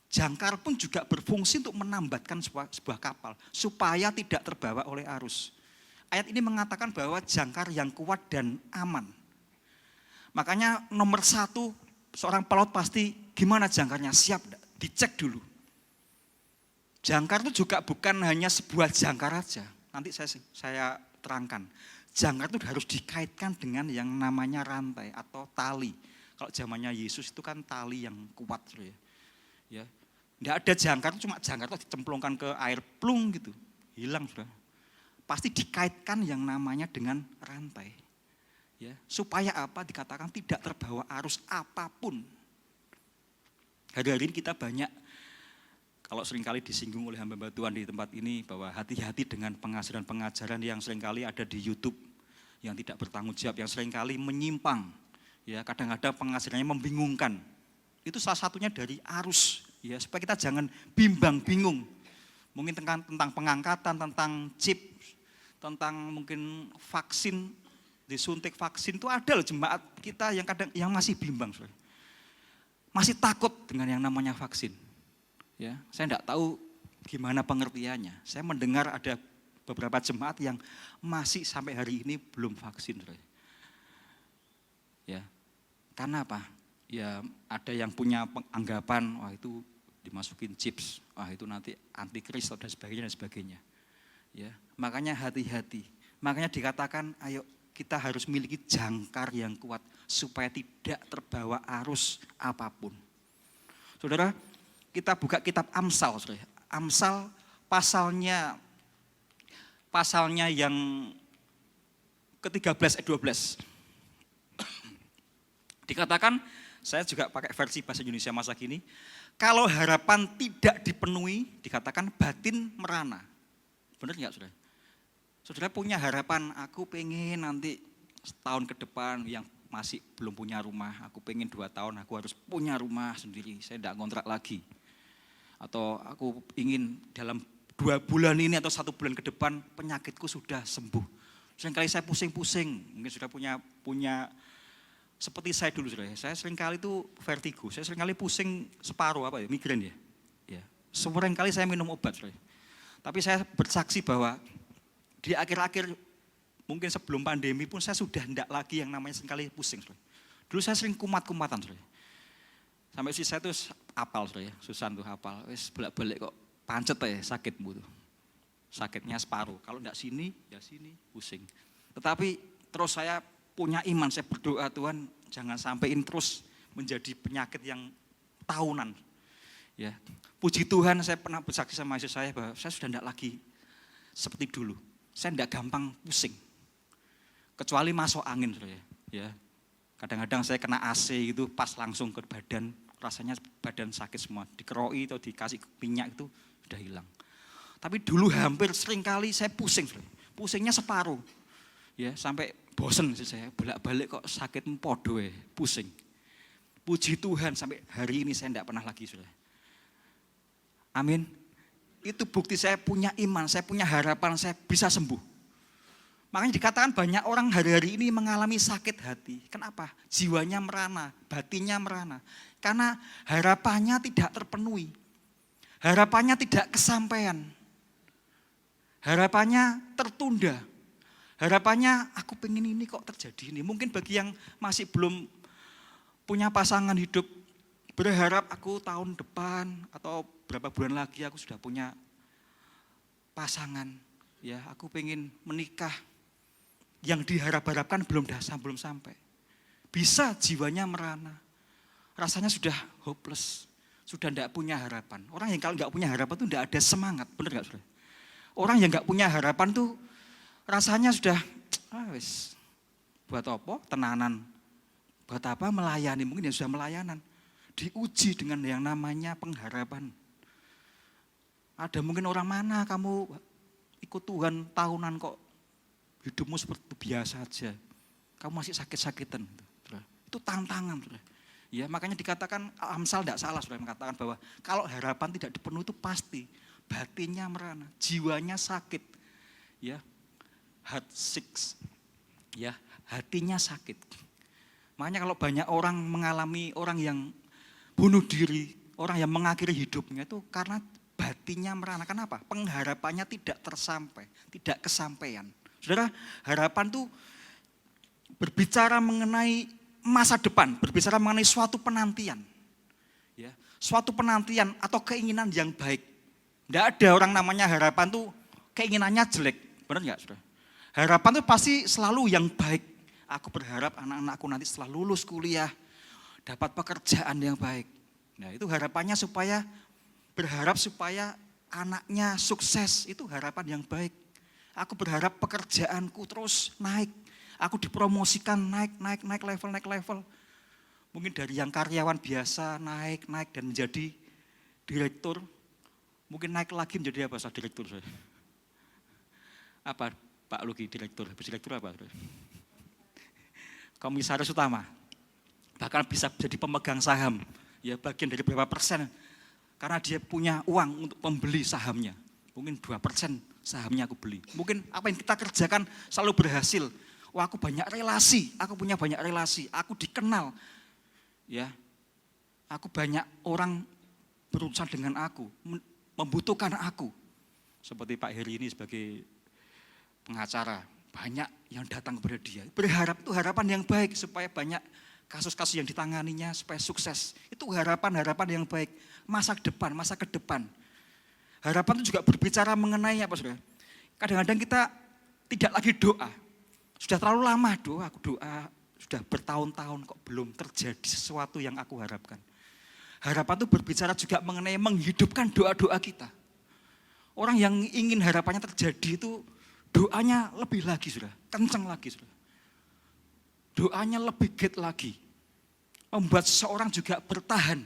jangkar pun juga berfungsi untuk menambatkan sebuah kapal supaya tidak terbawa oleh arus. Ayat ini mengatakan bahwa jangkar yang kuat dan aman. Makanya nomor 1 seorang pelaut pasti gimana jangkarnya, siap enggak? Dicek dulu. Jangkar itu juga bukan hanya sebuah jangkar aja. Nanti saya terangkan. Jangkar itu harus dikaitkan dengan yang namanya rantai atau tali. Kalau zamannya Yesus itu kan tali yang kuat. Ya. Tidak ada jangkar, cuma jangkar itu dicemplungkan ke air plung gitu. Hilang sudah. Pasti dikaitkan yang namanya dengan rantai. Ya. Supaya apa? Dikatakan tidak terbawa arus apapun. Hari-hari ini kita banyak, kalau seringkali disinggung oleh hamba Tuhan di tempat ini, bahwa hati-hati dengan pengajaran-pengajaran yang seringkali ada di YouTube, yang tidak bertanggung jawab, yang seringkali menyimpang. Ya, kadang-kadang pengajarannya membingungkan. Itu salah satunya dari arus, ya, supaya kita jangan bimbang bingung. Mungkin tentang pengangkatan, tentang chip, tentang mungkin vaksin, disuntik vaksin, itu ada loh jemaat kita yang masih bimbang. Masih takut dengan yang namanya vaksin. Ya, saya tidak tahu gimana pengertiannya. Saya mendengar ada beberapa jemaat yang masih sampai hari ini belum vaksin. Ya, karena apa? Ya, ada yang punya anggapan, wah itu dimasukin chips, wah itu nanti antikristus dan sebagainya. Ya, makanya hati-hati. Makanya dikatakan, ayo kita harus memiliki jangkar yang kuat supaya tidak terbawa arus apapun. Saudara, kita buka kitab Amsal, saudara. Amsal pasalnya yang ke-13 ayat 12. Dikatakan, saya juga pakai versi bahasa Indonesia masa kini, kalau harapan tidak dipenuhi, dikatakan batin merana. Benar enggak saudara? Saudara punya harapan, aku pengen nanti setahun ke depan yang masih belum punya rumah, aku pengen 2 tahun aku harus punya rumah sendiri, saya tidak ngontrak lagi. Atau aku ingin dalam 2 bulan ini atau 1 bulan ke depan penyakitku sudah sembuh. Seringkali saya pusing-pusing, mungkin sudah punya seperti saya dulu sudah. Saya seringkali itu vertigo, saya seringkali pusing separuh migrain ya. Ya. Seringkali saya minum obat sudah. Tapi saya bersaksi bahwa di akhir-akhir mungkin sebelum pandemi pun saya sudah tidak lagi yang namanya seringkali pusing sudah. Dulu saya sering kumat-kumatan sudah. Sampai si saya tuh apal sudah ya, Susan tuh apal, wis bolak-balik kok pancet ya sakit butuh. Sakitnya separuh, kalau enggak sini ya sini pusing. Tetapi terus saya punya iman, saya berdoa Tuhan jangan sampai ini terus menjadi penyakit yang tahunan. Ya, puji Tuhan saya pernah bersaksi sama istri saya bahwa saya sudah enggak lagi seperti dulu. Saya enggak gampang pusing. Kecuali masuk angin sudah ya. Kadang-kadang saya kena AC itu pas langsung ke badan, rasanya badan sakit semua. Dikeroi atau dikasih minyak itu sudah hilang. Tapi dulu hampir sering kali saya pusing. Pusingnya separuh. Ya, sampai bosen sih saya, bolak-balik kok sakit podo pusing. Puji Tuhan sampai hari ini saya tidak pernah lagi sudah. Amin. Itu bukti saya punya iman, saya punya harapan saya bisa sembuh. Makanya dikatakan banyak orang hari-hari ini mengalami sakit hati. Kenapa? Jiwanya merana, batinnya merana. Karena harapannya tidak terpenuhi. Harapannya tidak kesampaian. Harapannya tertunda. Harapannya aku pengen ini kok terjadi ini. Mungkin bagi yang masih belum punya pasangan hidup, berharap aku tahun depan atau berapa bulan lagi aku sudah punya pasangan. Ya, aku pengen menikah. Yang diharap-harapkan belum sampai. Bisa jiwanya merana. Rasanya sudah hopeless. Sudah tidak punya harapan. Orang yang kalau tidak punya harapan itu tidak ada semangat. Benar nggak saudara? Orang yang tidak punya harapan itu rasanya sudah, wis buat apa? Tenanan Buat apa melayani? Mungkin yang sudah melayanan. Diuji dengan yang namanya pengharapan. Ada mungkin orang mana kamu ikut Tuhan tahunan kok hidupmu seperti itu biasa aja. Kamu masih sakit-sakitan. Itu tantangan. Ya, makanya dikatakan Amsal tidak salah sudah mengatakan bahwa kalau harapan tidak dipenuhi itu pasti batinnya merana, jiwanya sakit. Ya. Heart sick. Ya, hatinya sakit. Makanya kalau banyak orang mengalami orang yang bunuh diri, orang yang mengakhiri hidupnya itu karena batinnya merana. Kenapa? Pengharapannya tidak tersampai, tidak kesampaian. Saudara, harapan itu berbicara mengenai masa depan, berbicara mengenai suatu penantian. Ya, suatu penantian atau keinginan yang baik. Tidak ada orang namanya harapan tuh keinginannya jelek. Benar enggak, Saudara? Harapan itu pasti selalu yang baik. Aku berharap anak-anakku nanti setelah lulus kuliah dapat pekerjaan yang baik. Nah, itu harapannya berharap supaya anaknya sukses, itu harapan yang baik. Aku berharap pekerjaanku terus naik. Aku dipromosikan naik level. Mungkin dari yang karyawan biasa naik dan menjadi direktur. Mungkin naik lagi menjadi apa? Direktur saya. Apa Pak Luki direktur? Habis direktur apa? Komisaris utama. Bahkan bisa jadi pemegang saham. Ya, bagian dari berapa persen. Karena dia punya uang untuk membeli sahamnya. Mungkin 2% sahamnya aku beli. Mungkin apa yang kita kerjakan selalu berhasil. Wah, aku banyak relasi, aku punya banyak relasi, aku dikenal. Ya. Aku banyak orang berurusan dengan aku, membutuhkan aku. Seperti Pak Heri ini sebagai pengacara, banyak yang datang kepada dia. Berharap itu harapan yang baik supaya banyak kasus-kasus yang ditanganinya supaya sukses. Itu harapan-harapan yang baik, masa ke depan. Harapan itu juga berbicara mengenai apa, Saudara? Kadang-kadang kita tidak lagi doa. Sudah terlalu lama aku doa, sudah bertahun-tahun kok belum terjadi sesuatu yang aku harapkan. Harapan itu berbicara juga mengenai menghidupkan doa-doa kita. Orang yang ingin harapannya terjadi itu doanya lebih lagi, Saudara, kencang lagi, Saudara. Doanya lebih giat lagi. Membuat seseorang juga bertahan.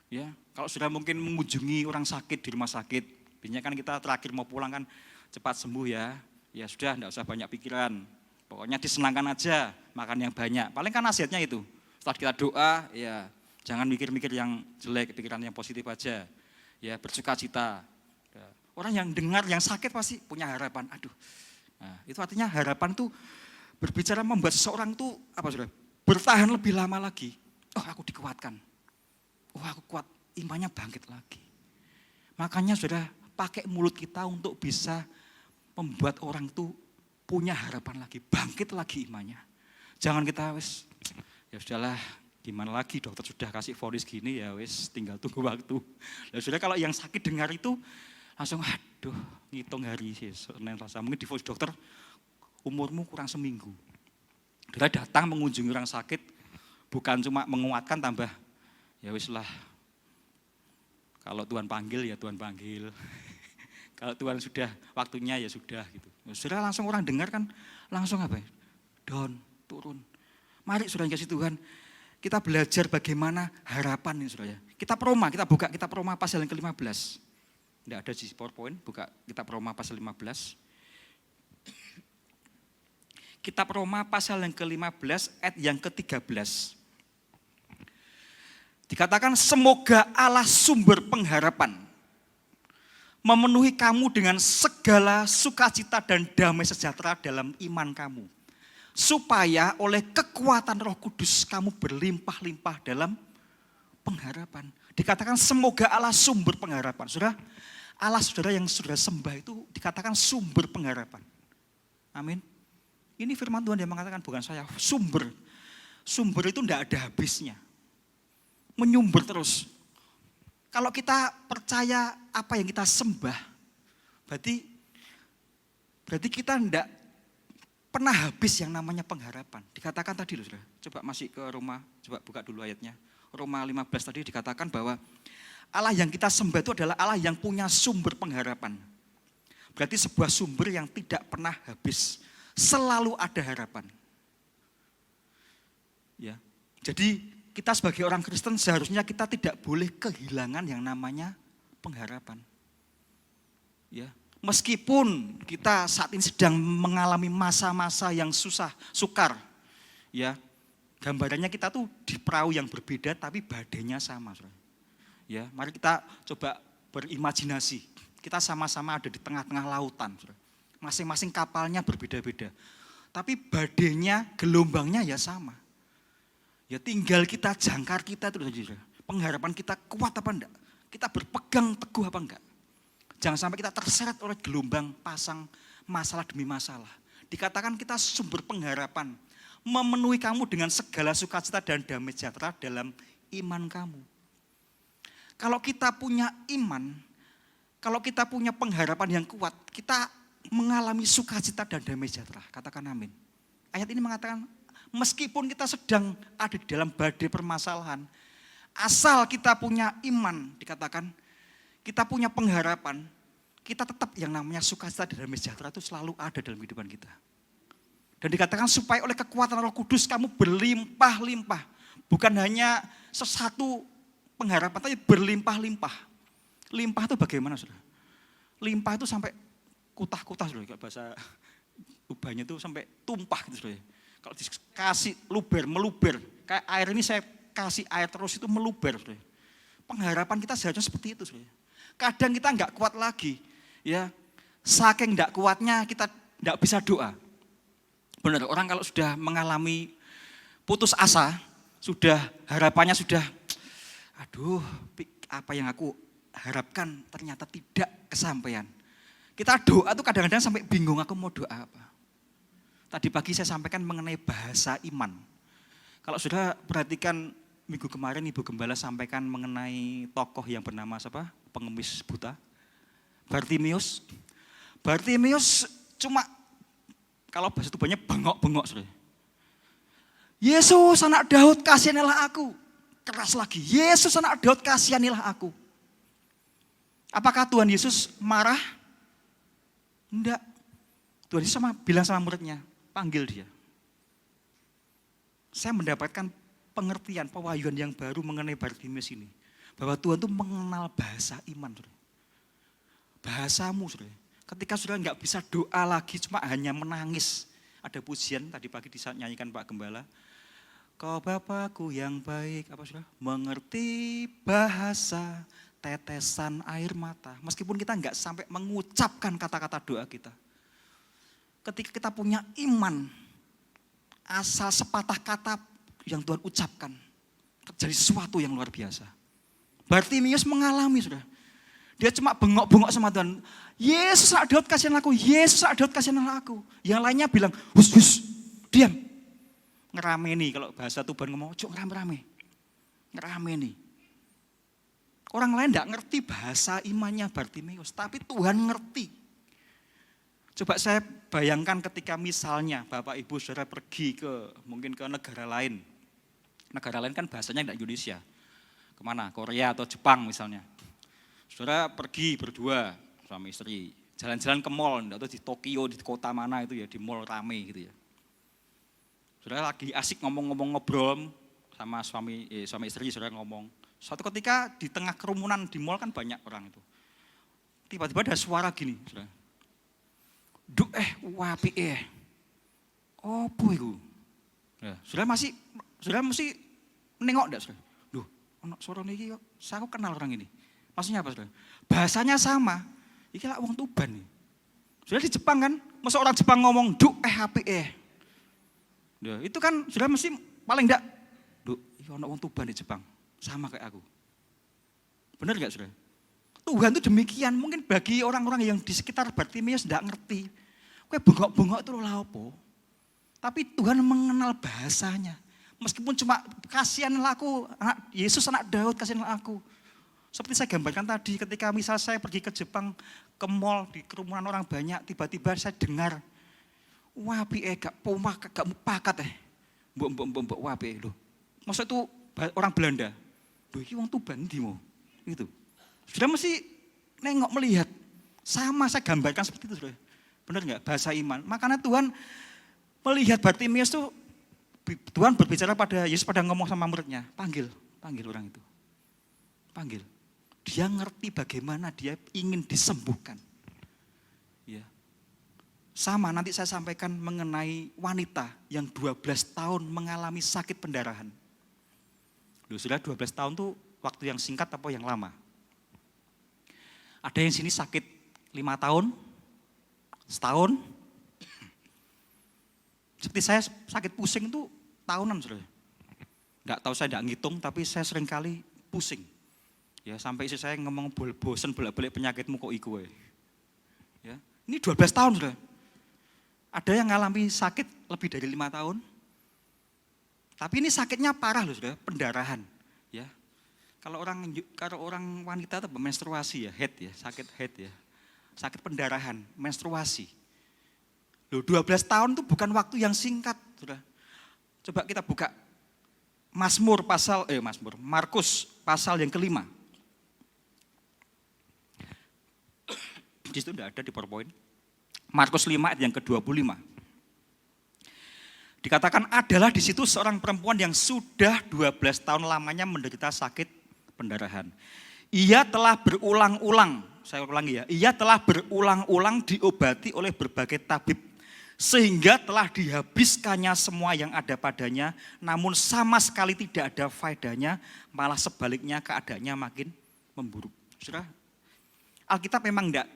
Ya, kalau sudah mungkin mengunjungi orang sakit di rumah sakit, biasanya kan kita terakhir mau pulang kan cepat sembuh ya. Ya sudah, enggak usah banyak pikiran. Pokoknya disenangkan aja, makan yang banyak. Paling kan nasihatnya itu. Setelah kita doa, ya jangan mikir-mikir yang jelek, pikiran yang positif aja. Ya, bersuka cita. Ya. Orang yang dengar yang sakit pasti punya harapan. Aduh. Nah, itu artinya harapan tuh berbicara membuat seseorang tuh apa Saudara? Bertahan lebih lama lagi. Oh, aku dikuatkan. Oh, aku kuat. Imannya bangkit lagi. Makanya Saudara, pakai mulut kita untuk bisa membuat orang tuh punya harapan lagi, bangkit lagi imannya. Jangan kita ya sudahlah, gimana lagi dokter sudah kasih vonis gini ya tinggal tunggu waktu. Ya sudah, kalau yang sakit dengar itu langsung aduh, ngitung hari Senin Selasa. Mungkin di vonis dokter umurmu kurang seminggu. Dia datang mengunjungi orang sakit bukan cuma menguatkan tambah ya lah. Kalau Tuhan panggil ya Tuhan panggil. Kalau Tuhan sudah waktunya ya sudah gitu. Sudah langsung orang dengar kan langsung apa? Down, turun. Mari Saudara kasih Tuhan, kita belajar bagaimana harapan ini Saudara. Kitab Roma, kita buka kitab Roma pasal yang ke-15. Tidak ada di PowerPoint, buka kitab Roma pasal 15. Kitab Roma pasal yang ke-15 ayat yang ke-13. Dikatakan semoga Allah sumber pengharapan memenuhi kamu dengan segala sukacita dan damai sejahtera dalam iman kamu. Supaya oleh kekuatan Roh Kudus kamu berlimpah-limpah dalam pengharapan. Dikatakan semoga Allah sumber pengharapan. Saudara, Allah Saudara yang Saudara sembah itu dikatakan sumber pengharapan. Amin. Ini firman Tuhan yang mengatakan bukan saya. Sumber. Sumber itu tidak ada habisnya. Menyumber terus. Kalau kita percaya apa yang kita sembah, berarti kita tidak pernah habis yang namanya pengharapan. Dikatakan tadi loh Saudara, coba masih ke Roma, coba buka dulu ayatnya. Roma 15 tadi dikatakan bahwa Allah yang kita sembah itu adalah Allah yang punya sumber pengharapan. Berarti sebuah sumber yang tidak pernah habis, selalu ada harapan. Ya. Jadi kita sebagai orang Kristen seharusnya kita tidak boleh kehilangan yang namanya pengharapan. Ya, meskipun kita saat ini sedang mengalami masa-masa yang susah, sukar, ya, gambarannya kita tuh di perahu yang berbeda tapi badainya sama. Ya, mari kita coba berimajinasi. Kita sama-sama ada di tengah-tengah lautan. Masing-masing kapalnya berbeda-beda. Tapi badainya, gelombangnya ya sama. Ya tinggal kita jangkar kita terus saja. Pengharapan kita kuat apa enggak? Kita berpegang teguh apa enggak? Jangan sampai kita terseret oleh gelombang pasang masalah demi masalah. Dikatakan kita sumber pengharapan. Memenuhi kamu dengan segala sukacita dan damai sejahtera dalam iman kamu. Kalau kita punya iman, kalau kita punya pengharapan yang kuat, kita mengalami sukacita dan damai sejahtera. Katakan amin. Ayat ini mengatakan, meskipun kita sedang ada di dalam badai permasalahan, asal kita punya iman, dikatakan kita punya pengharapan, kita tetap yang namanya sukacita dan damai sejahtera itu selalu ada dalam kehidupan kita. Dan dikatakan supaya oleh kekuatan Roh Kudus kamu berlimpah-limpah. Bukan hanya sesatu pengharapan, tapi berlimpah-limpah. Limpah itu bagaimana, saudara? Limpah itu sampai kutah-kutah, saudara. Bahasa ubahnya itu sampai tumpah gitu, saudara. Kalau dikasih meluber, kayak air ini saya kasih air terus itu meluber. Saudara. Pengharapan kita seharusnya seperti itu. Saudara. Kadang kita enggak kuat lagi, ya saking enggak kuatnya kita enggak bisa doa. Benar, orang kalau sudah mengalami putus asa, sudah harapannya sudah, aduh apa yang aku harapkan ternyata tidak kesampaian. Kita doa tuh kadang-kadang sampai bingung aku mau doa apa. Tadi pagi saya sampaikan mengenai bahasa iman. Kalau sudah perhatikan minggu kemarin Ibu Gembala sampaikan mengenai tokoh yang bernama siapa? Pengemis buta. Bartimius. Bartimius cuma kalau bahasa Tubannya bengok-bengok. Saudara. Yesus anak Daud kasihanilah aku. Keras lagi. Yesus anak Daud kasihanilah aku. Apakah Tuhan Yesus marah? Enggak. Tuhan Yesus bilang sama muridnya, panggil dia. Saya mendapatkan pengertian, pewahyuan yang baru mengenai Bartimius ini. Bahwa Tuhan itu mengenal bahasa iman. Saudara. Bahasamu, saudara. Ketika sudah enggak bisa doa lagi, cuma hanya menangis. Ada pujian tadi pagi dinyanyikan Pak Gembala. Kau Bapakku yang baik, apa sudah? Mengerti bahasa tetesan air mata. Meskipun kita enggak sampai mengucapkan kata-kata doa kita. Ketika kita punya iman, asal sepatah kata yang Tuhan ucapkan, terjadi sesuatu yang luar biasa. Bartimius mengalami sudah. Dia cuma bengok-bengok sama Tuhan. Yesus anak Daud kasihanlah aku, Yesus anak Daud kasihanlah aku. Yang lainnya bilang, hus, diam. Ngerameni, kalau bahasa Tuban ngomong, cuk ngerame-rame. Ngerameni. Orang lain enggak ngerti bahasa imannya Bartimius, tapi Tuhan ngerti. Coba saya bayangkan ketika misalnya Bapak Ibu Saudara pergi mungkin ke negara lain. Negara lain kan bahasanya enggak Indonesia. Kemana? Korea atau Jepang misalnya. Saudara pergi berdua suami istri, jalan-jalan ke mall, enggak tahu di Tokyo, di kota mana itu ya, di mall rame gitu ya. Saudara lagi asik ngomong-ngomong ngobrol sama suami istri, saudara ngomong. Suatu ketika di tengah kerumunan di mall kan banyak orang itu. Tiba-tiba ada suara gini, saudara. Duh wapi opo iku? Ya, saudara mesti nengok enggak, saudara? Duh, ono suara niki kok saya kenal orang ini. Maksudnya apa, saudara? Bahasanya sama. Iki lak wong Tuban nih. Sudah di Jepang kan, masa orang Jepang ngomong duh api. Nah, itu kan sudah mesti paling enggak duh, iki ono wong Tuban di Jepang, sama kayak aku. Benar enggak, saudara? Tuhan itu demikian, mungkin bagi orang-orang yang di sekitar Bartimius enggak ngerti. Kowe bengok-bengok itu lha opo? Tapi Tuhan mengenal bahasanya. Meskipun cuma kasihanlah aku, Yesus anak Daud kasihanlah aku. Seperti saya gambarkan tadi, ketika misal saya pergi ke Jepang, ke mall, di kerumunan orang banyak, tiba-tiba saya dengar, wapi gak mupakat mbok wapi loh. Maksud itu orang Belanda, loh ini orang Tuban ndi mau, gitu. Sudah mesti nengok melihat, sama saya gambarkan seperti itu, sudah. Benar nggak bahasa iman? Makanya Tuhan melihat Bartimius itu Tuhan berbicara pada Yesus, pada ngomong sama muridnya, panggil orang itu. Panggil. Dia ngerti bagaimana dia ingin disembuhkan. Ya. Sama nanti saya sampaikan mengenai wanita yang 12 tahun mengalami sakit pendarahan. Loh, sudah 12 tahun tuh waktu yang singkat apa yang lama? Ada yang sini sakit 5 tahun, setahun. Seperti saya sakit pusing itu tahunan sudah. Enggak tahu, saya enggak ngitung, tapi saya sering kali pusing. Ya, sampai istri saya ngomong bosen bolak-balik penyakitmu kok iku we. Ya, ini 12 tahun sudah. Ada yang ngalami sakit lebih dari 5 tahun. Tapi ini sakitnya parah loh sudah, pendarahan. Ya. Kalau orang wanita itu menstruasi ya, head ya, sakit head ya. Sakit pendarahan, menstruasi. Loh, 12 tahun itu bukan waktu yang singkat, sudah. Coba kita buka Markus pasal yang kelima. Di situ tidak ada di PowerPoint. Markus 5 ayat yang ke-25. Dikatakan adalah di situ seorang perempuan yang sudah 12 tahun lamanya menderita sakit pendarahan. Ia telah berulang-ulang, saya ulangi ya, ia telah berulang-ulang diobati oleh berbagai tabib, sehingga telah dihabiskannya semua yang ada padanya, namun sama sekali tidak ada faedahnya, malah sebaliknya keadaannya makin memburuk. Saudara, Alkitab memang tidak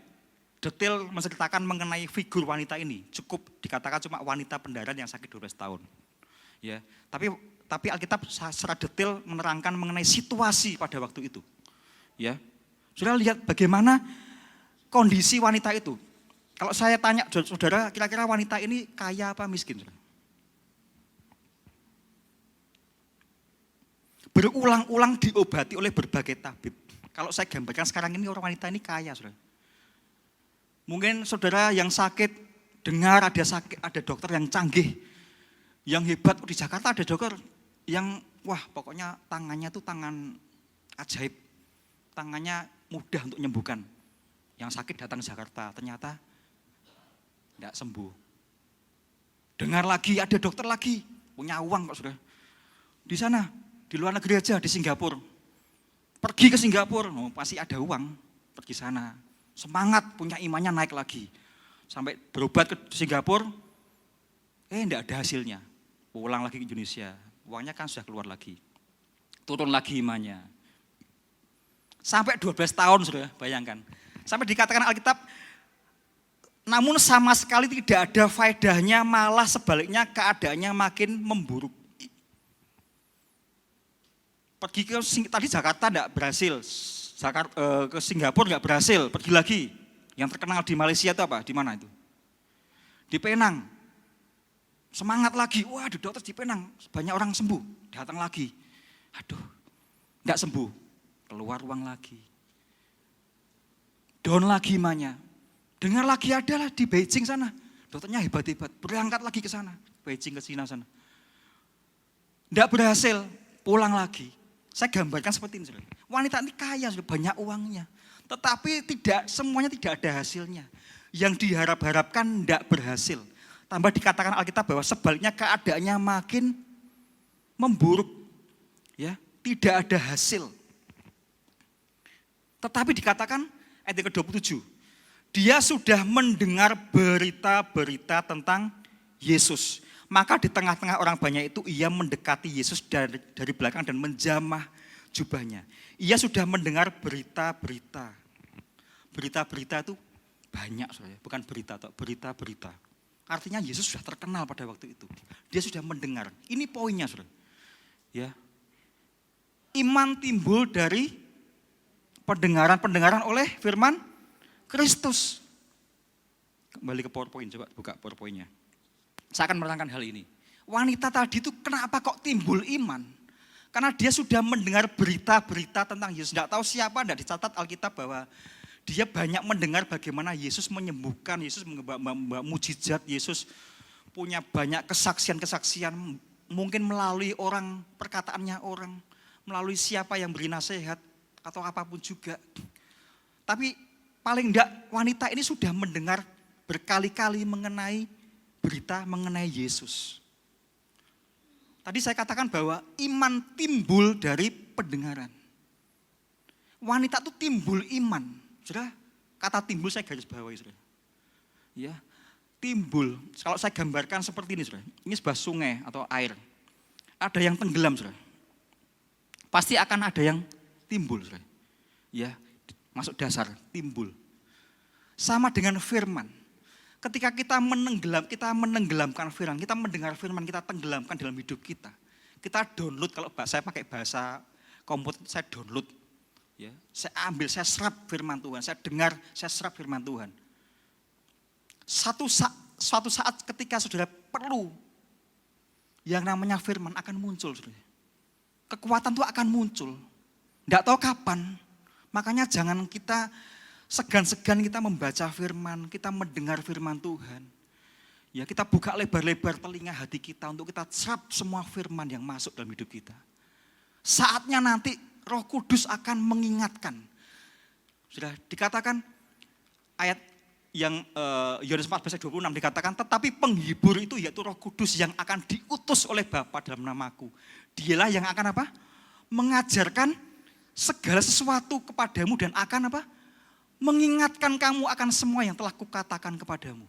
detail menceritakan mengenai figur wanita ini, cukup dikatakan cuma wanita pendarahan yang sakit 12 tahun. Ya, tapi Alkitab secara detail menerangkan mengenai situasi pada waktu itu. Ya, saudara lihat bagaimana kondisi wanita itu. Kalau saya tanya saudara, kira-kira wanita ini kaya apa miskin? Berulang-ulang diobati oleh berbagai tabib. Kalau saya gambarkan sekarang ini orang wanita ini kaya, saudara. Mungkin saudara yang sakit dengar ada dokter yang canggih, yang hebat. Di Jakarta ada dokter yang wah pokoknya tangannya tuh tangan ajaib, tangannya mudah untuk menyembuhkan. Yang sakit datang ke Jakarta, ternyata tidak sembuh. Dengar lagi ada dokter lagi, punya uang kok saudara. Di sana, di luar negeri aja, di Singapura. Pergi ke Singapura, pasti ada uang, pergi sana. Semangat, punya imannya naik lagi. Sampai berobat ke Singapura, tidak ada hasilnya. Pulang lagi ke Indonesia, uangnya kan sudah keluar lagi. Turun lagi imannya. Sampai 12 tahun sudah, bayangkan. Sampai dikatakan Alkitab, namun sama sekali tidak ada faedahnya, malah sebaliknya keadaannya makin memburuk. Pergi ke tadi Jakarta tidak berhasil. Ke Singapura nggak berhasil, pergi lagi. Yang terkenal di Malaysia itu apa? Di mana itu? Di Penang. Semangat lagi, wah ada dokter di Penang, banyak orang sembuh. Datang lagi, aduh, nggak sembuh, keluar uang lagi. Down lagi imannya. Dengar lagi adalah di Beijing sana, dokternya hebat-hebat, berangkat lagi ke sana, Beijing ke Cina sana. Nggak berhasil, pulang lagi. Saya gambarkan seperti ini, saudara. Wanita ini kaya, sudah banyak uangnya. Tetapi semuanya tidak ada hasilnya. Yang diharap-harapkan tidak berhasil. Tambah dikatakan Alkitab bahwa sebaliknya keadaannya makin memburuk. Ya, tidak ada hasil. Tetapi dikatakan ayat ke-27. Dia sudah mendengar berita-berita tentang Yesus. Maka di tengah-tengah orang banyak itu ia mendekati Yesus dari belakang dan menjamah jubahnya. Ia sudah mendengar berita-berita. Berita-berita itu banyak, bukan berita-berita. Artinya Yesus sudah terkenal pada waktu itu. Dia sudah mendengar. Ini poinnya, saudara. Ya. Iman timbul dari pendengaran oleh firman Kristus. Kembali ke PowerPoint, coba buka PowerPoint-nya. Saya akan menerangkan hal ini. Wanita tadi itu kenapa kok timbul iman? Karena dia sudah mendengar berita-berita tentang Yesus. Tidak tahu siapa, tidak dicatat Alkitab bahwa dia banyak mendengar bagaimana Yesus menyembuhkan, Yesus membawa mujizat, Yesus punya banyak kesaksian-kesaksian. Mungkin melalui orang, perkataannya orang, melalui siapa yang beri nasihat, atau apapun juga. Tapi paling tidak wanita ini sudah mendengar berkali-kali mengenai berita mengenai Yesus. Tadi saya katakan bahwa iman timbul dari pendengaran. Wanita itu timbul iman. Saudara, kata timbul saya garis bawahi, saudara. Ya, timbul. Kalau saya gambarkan seperti ini, saudara. Ini sebuah sungai atau air. Ada yang tenggelam, saudara. Pasti akan ada yang timbul, saudara. Ya, masuk dasar, timbul. Sama dengan firman. Ketika kita menenggelamkan firman, kita mendengar firman, kita tenggelamkan dalam hidup kita. Kita download, kalau saya pakai bahasa komputer, saya download. Ya, saya ambil, saya serap firman Tuhan, saya dengar, saya serap firman Tuhan. Suatu saat ketika saudara perlu, yang namanya firman akan muncul. Saudara. Kekuatan itu akan muncul. Tidak tahu kapan, makanya jangan kita segan-segan kita membaca firman, kita mendengar firman Tuhan. Ya, kita buka lebar-lebar telinga hati kita untuk kita serap semua firman yang masuk dalam hidup kita. Saatnya nanti Roh Kudus akan mengingatkan. Sudah dikatakan ayat yang Yohanes 14:26 dikatakan, tetapi penghibur itu yaitu Roh Kudus yang akan diutus oleh Bapa dalam namaku. Dialah yang akan apa? Mengajarkan segala sesuatu kepadamu dan akan apa? Mengingatkan kamu akan semua yang telah kukatakan kepadamu.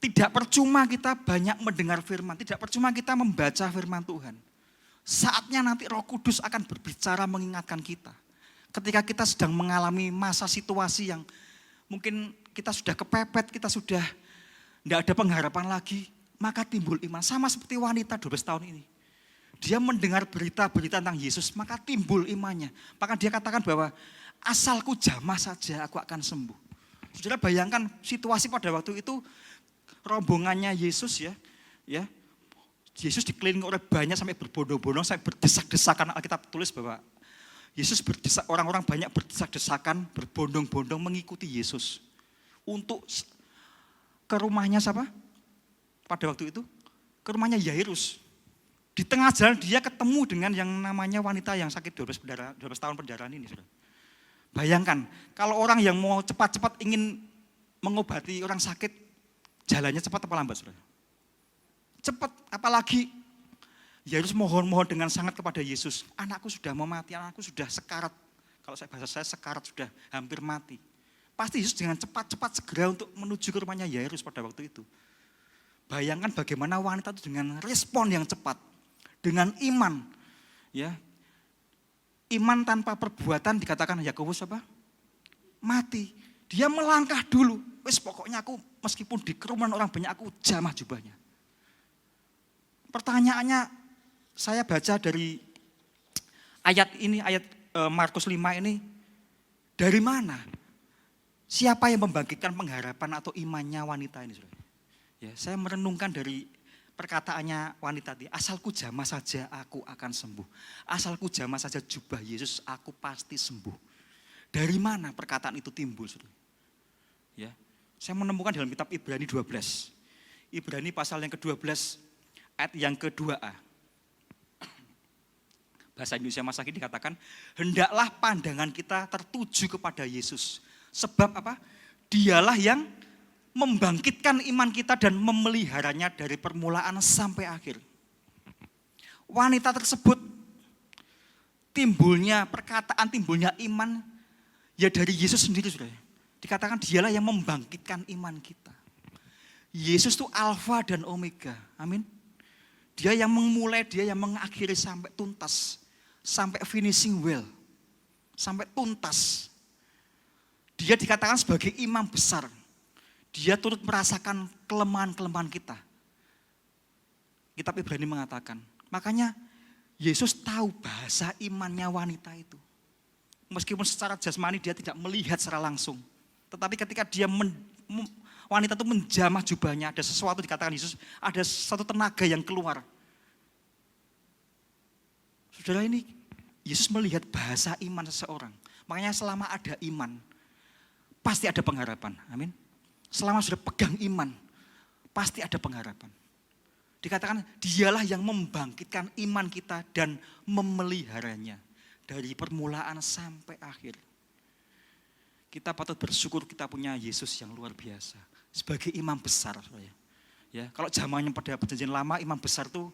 Tidak percuma kita banyak mendengar firman, tidak percuma kita membaca firman Tuhan. Saatnya nanti Roh Kudus akan berbicara mengingatkan kita. Ketika kita sedang mengalami masa situasi yang mungkin kita sudah kepepet, kita sudah tidak ada pengharapan lagi, maka timbul iman. Sama seperti wanita 12 tahun ini. Dia mendengar berita-berita tentang Yesus, maka timbul imannya. Maka dia katakan bahwa asalku jamah saja aku akan sembuh. Saudara bayangkan situasi pada waktu itu, rombongannya Yesus ya. Yesus dikelilingi oleh banyak sampai berbondong-bondong, sampai berdesak-desakan. Alkitab tulis bahwa Yesus berdesak, orang-orang banyak berdesak-desakan, berbondong-bondong mengikuti Yesus. Untuk ke rumahnya siapa? Pada waktu itu, ke rumahnya Yairus. Di tengah jalan dia ketemu dengan yang namanya wanita yang sakit 12 tahun pendarahan ini. Saudara. Bayangkan, kalau orang yang mau cepat-cepat ingin mengobati orang sakit, jalannya cepat apa lambat, saudara? Cepat, apalagi Yairus mohon-mohon dengan sangat kepada Yesus. Anakku sudah mau mati, anakku sudah sekarat. Kalau bahasa saya sekarat, sudah hampir mati. Pasti Yesus dengan cepat-cepat segera untuk menuju ke rumahnya Yairus pada waktu itu. Bayangkan bagaimana wanita itu dengan respon yang cepat, dengan iman, ya. Iman tanpa perbuatan dikatakan Yakobus apa? Mati. Dia melangkah dulu. Wes pokoknya aku meskipun di kerumunan orang banyak aku jamah jubahnya. Pertanyaannya saya baca dari ayat ini, ayat Markus 5 ini. Dari mana? Siapa yang membangkitkan pengharapan atau imannya wanita ini? Ya, saya merenungkan dari perkataannya wanita tadi, asalku jamah saja aku akan sembuh. Asalku jamah saja jubah Yesus aku pasti sembuh. Dari mana perkataan itu timbul? Ya, saya menemukan dalam kitab Ibrani 12. Ibrani pasal yang ke-12 ayat yang ke-2a. Bahasa Indonesia masa kini dikatakan, hendaklah pandangan kita tertuju kepada Yesus. Sebab apa? Dialah yang membangkitkan iman kita dan memeliharanya dari permulaan sampai akhir. Wanita tersebut timbulnya iman ya dari Yesus sendiri, saudara. Dikatakan dialah yang membangkitkan iman kita. Yesus itu alfa dan omega. Amin. Dia yang memulai, dia yang mengakhiri sampai tuntas. Sampai finishing well. Sampai tuntas. Dia dikatakan sebagai imam besar. Dia turut merasakan kelemahan-kelemahan kita. Kitab Ibrani mengatakan, makanya Yesus tahu bahasa imannya wanita itu. Meskipun secara jasmani dia tidak melihat secara langsung. Tetapi ketika dia wanita itu menjamah jubahnya, ada sesuatu dikatakan Yesus, ada satu tenaga yang keluar. Saudara, ini Yesus melihat bahasa iman seseorang. Makanya selama ada iman, pasti ada pengharapan. Amin. Selama sudah pegang iman, pasti ada pengharapan. Dikatakan dialah yang membangkitkan iman kita dan memeliharanya dari permulaan sampai akhir. Kita patut bersyukur kita punya Yesus yang luar biasa. Sebagai imam besar. Ya, kalau zamannya pada perjanjian lama, imam besar tuh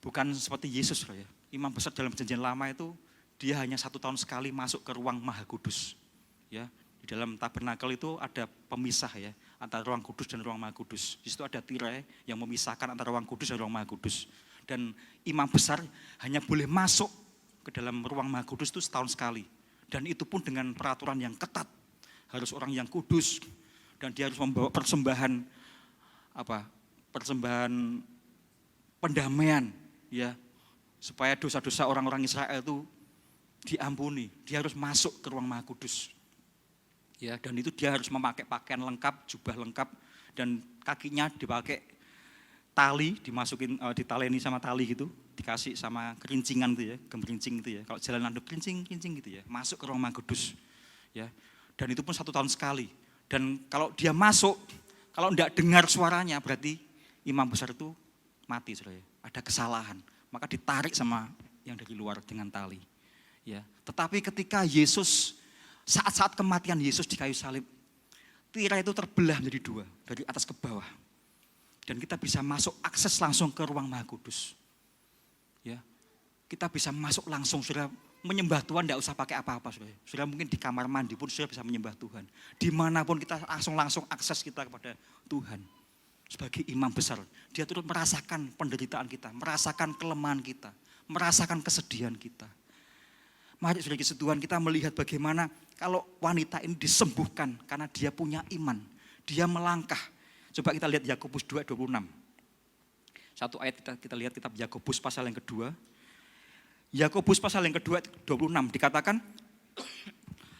bukan seperti Yesus, saudara ya. Imam besar dalam perjanjian lama itu dia hanya 1 tahun sekali masuk ke ruang Maha Kudus. Ya, di dalam tabernakel itu ada pemisah ya antara ruang kudus dan ruang Maha Kudus. Di situ ada tirai yang memisahkan antara ruang kudus dan ruang Maha Kudus. Dan imam besar hanya boleh masuk ke dalam ruang Maha Kudus itu setahun sekali. Dan itu pun dengan peraturan yang ketat. Harus orang yang kudus dan dia harus membawa persembahan pendamaian ya, supaya dosa-dosa orang-orang Israel itu diampuni. Dia harus masuk ke ruang Maha Kudus. Ya, dan itu dia harus memakai pakaian lengkap, jubah lengkap, dan kakinya dipakai tali, dimasukin ditaleni sama tali gitu, dikasih sama kerincingan gitu ya, gemerincing gitu ya. Kalau jalan landuk kerincing gitu ya, masuk ke ruang Maha Kudus. Ya. Dan itu pun 1 tahun sekali. Dan kalau dia masuk, kalau tidak dengar suaranya berarti imam besar itu mati, saudara. Ada kesalahan, maka ditarik sama yang dari luar dengan tali. Ya. Tetapi ketika Yesus, saat-saat kematian Yesus di kayu salib, tirai itu terbelah menjadi 2 dari atas ke bawah. Dan kita bisa masuk akses langsung ke ruang Maha Kudus. Ya. Kita bisa masuk langsung, saudara. Menyembah Tuhan tidak usah pakai apa-apa, saudara. Saudara mungkin di kamar mandi pun saudara bisa menyembah Tuhan. Dimanapun kita langsung akses kita kepada Tuhan. Sebagai imam besar, dia turut merasakan penderitaan kita, merasakan kelemahan kita, merasakan kesedihan kita. Mari saudara kisah Tuhan, kita melihat bagaimana kalau wanita ini disembuhkan karena dia punya iman. Dia melangkah. Coba kita lihat Yakobus 2:26. Satu ayat kita lihat kitab Yakobus pasal yang kedua. Yakobus pasal yang kedua 26 dikatakan,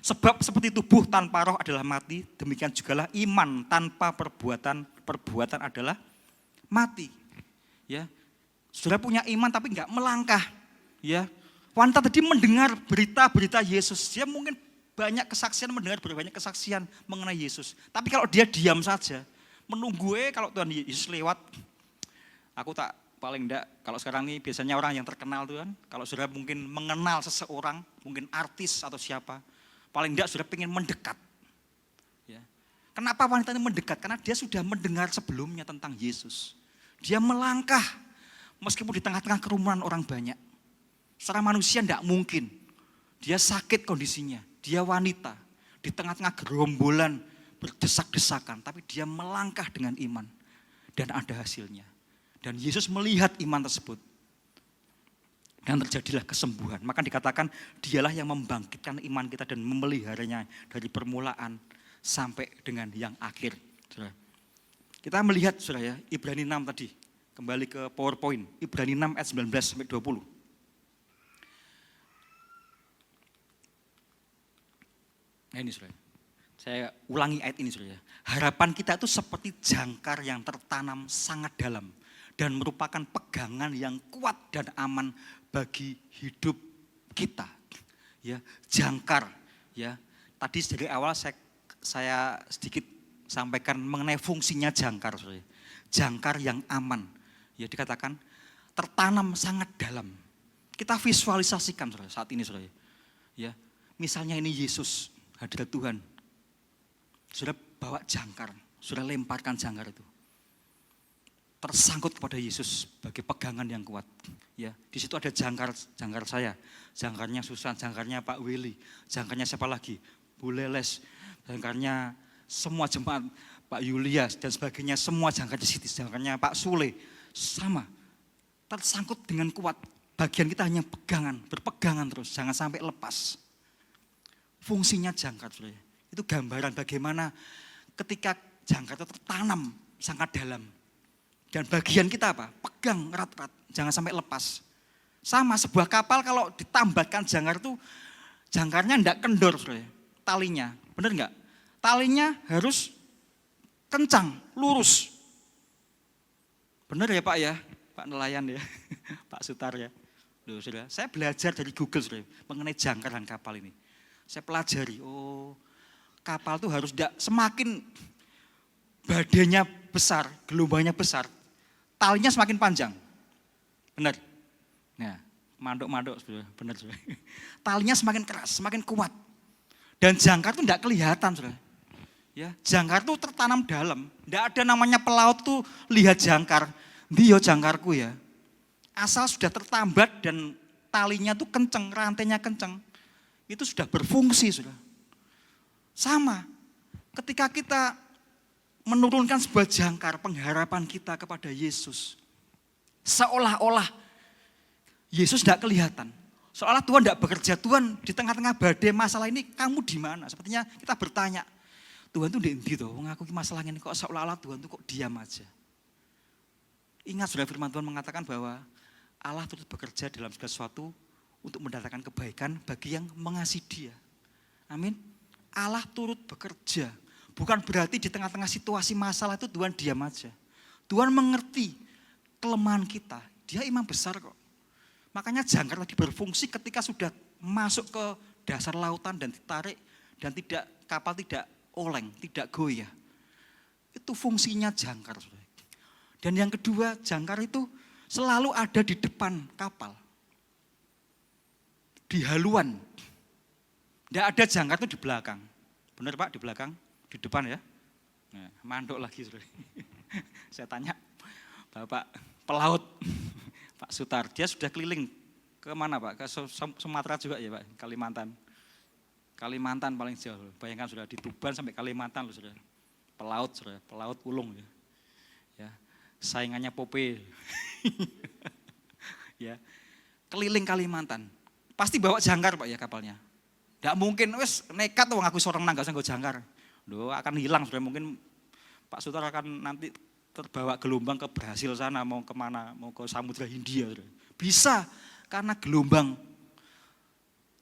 sebab seperti tubuh tanpa roh adalah mati, demikian jugalah iman tanpa perbuatan adalah mati. Ya, saudara punya iman tapi enggak melangkah. Ya, wanita tadi mendengar berita-berita Yesus, dia mungkin mendengar banyak kesaksian mengenai Yesus. Tapi kalau dia diam saja, menunggu kalau Tuhan Yesus lewat, aku tak paling enggak, kalau sekarang ini biasanya orang yang terkenal Tuhan, kalau saudara mungkin mengenal seseorang, mungkin artis atau siapa, paling enggak saudara pengen mendekat. Ya. Kenapa wanita ini mendekat? Karena dia sudah mendengar sebelumnya tentang Yesus. Dia melangkah, meskipun di tengah-tengah kerumunan orang banyak. Secara manusia enggak mungkin. Dia sakit kondisinya, dia wanita, di tengah-tengah gerombolan berdesak-desakan, tapi dia melangkah dengan iman. Dan ada hasilnya. Dan Yesus melihat iman tersebut. Dan terjadilah kesembuhan. Maka dikatakan dialah yang membangkitkan iman kita dan memeliharanya dari permulaan sampai dengan yang akhir. Saudara. Kita melihat saudara ya, Ibrani 6 tadi. Kembali ke PowerPoint. Ibrani 6 ayat 19 sampai 20. Nah ini saudara. Saya ulangi ayat ini saudara. Harapan kita itu seperti jangkar yang tertanam sangat dalam. Dan merupakan pegangan yang kuat dan aman bagi hidup kita. Ya, jangkar. Ya, tadi dari awal saya sedikit sampaikan mengenai fungsinya jangkar. Saudara. Jangkar yang aman. Ya, dikatakan tertanam sangat dalam. Kita visualisasikan saudara, saat ini saudara. Ya, misalnya ini Yesus, hadirat Tuhan. Saudara bawa jangkar, saudara lemparkan jangkar itu. Tersangkut kepada Yesus sebagai pegangan yang kuat. Ya, di situ ada jangkar saya, jangkarnya Susan, jangkarnya Pak Willy, jangkarnya siapa lagi? Bu Leles, jangkarnya semua jemaat, Pak Yulias dan sebagainya, semua jangkarnya Siti, jangkarnya Pak Sule, sama. Tersangkut dengan kuat. Bagian kita hanya pegangan, berpegangan terus, jangan sampai lepas. Fungsinya jangkar, itu gambaran bagaimana ketika jangkar itu tertanam sangat dalam. Dan bagian kita apa? Pegang erat-erat, jangan sampai lepas. Sama sebuah kapal kalau ditambatkan jangkar itu, jangkarnya enggak kendor, talinya. Benar enggak? Talinya harus kencang, lurus. Benar ya Pak ya? Pak nelayan ya, Pak Sutar ya. Loh, saudara, saya belajar dari Google saudara, mengenai jangkar dan kapal ini. Saya pelajari, kapal itu harus semakin badannya besar, gelombangnya besar, talinya semakin panjang. Benar? Nah, manduk-manduk, benar. Talinya semakin keras, semakin kuat. Dan jangkar itu tidak kelihatan, saudara. Ya, jangkar itu tertanam dalam. Tidak ada namanya pelaut tuh lihat jangkar. Dia jangkarku ya. Asal sudah tertambat dan talinya tuh kenceng, rantainya kenceng. Itu sudah berfungsi sudah. Sama. Ketika kita menurunkan sebuah jangkar pengharapan kita kepada Yesus. Seolah-olah Yesus tidak kelihatan. Seolah Tuhan tidak bekerja. Tuhan di tengah-tengah badai masalah ini kamu di mana? Sepertinya kita bertanya. Tuhan itu di tuh, ngaku masalah ini kok seolah-olah Tuhan itu kok diam aja. Ingat sudah firman Tuhan mengatakan bahwa Allah turut bekerja dalam segala sesuatu untuk mendatangkan kebaikan bagi yang mengasihi Dia. Amin. Allah turut bekerja. Bukan berarti di tengah-tengah situasi masalah itu Tuhan diam aja. Tuhan mengerti kelemahan kita. Dia imam besar kok. Makanya jangkar tadi berfungsi ketika sudah masuk ke dasar lautan dan ditarik dan kapal tidak oleng, tidak goyah. Itu fungsinya jangkar. Dan yang kedua, jangkar itu selalu ada di depan kapal. Di haluan. Tidak ada jangkar itu di belakang. Benar Pak, di belakang? Di depan ya? Nah, mandok lagi. Saya tanya, Bapak pelaut, Pak Sutar, dia sudah keliling ke mana Pak? Ke Sumatera juga ya Pak, Kalimantan. Kalimantan paling jauh, bayangkan sudah di Tuban sampai Kalimantan loh sudah. Pelaut sudah, pelaut ulung ya. Ya, saingannya Pope. Ya. Keliling Kalimantan. Pasti bawa jangkar Pak ya kapalnya. Tidak mungkin wes nekat tuh ngaku seorang nangga sanggo jangkar. Loh, akan hilang sudah, mungkin Pak Sutar akan nanti terbawa gelombang ke Brasil sana, mau kemana, mau ke Samudra Hindia. Sudah. Bisa karena gelombang.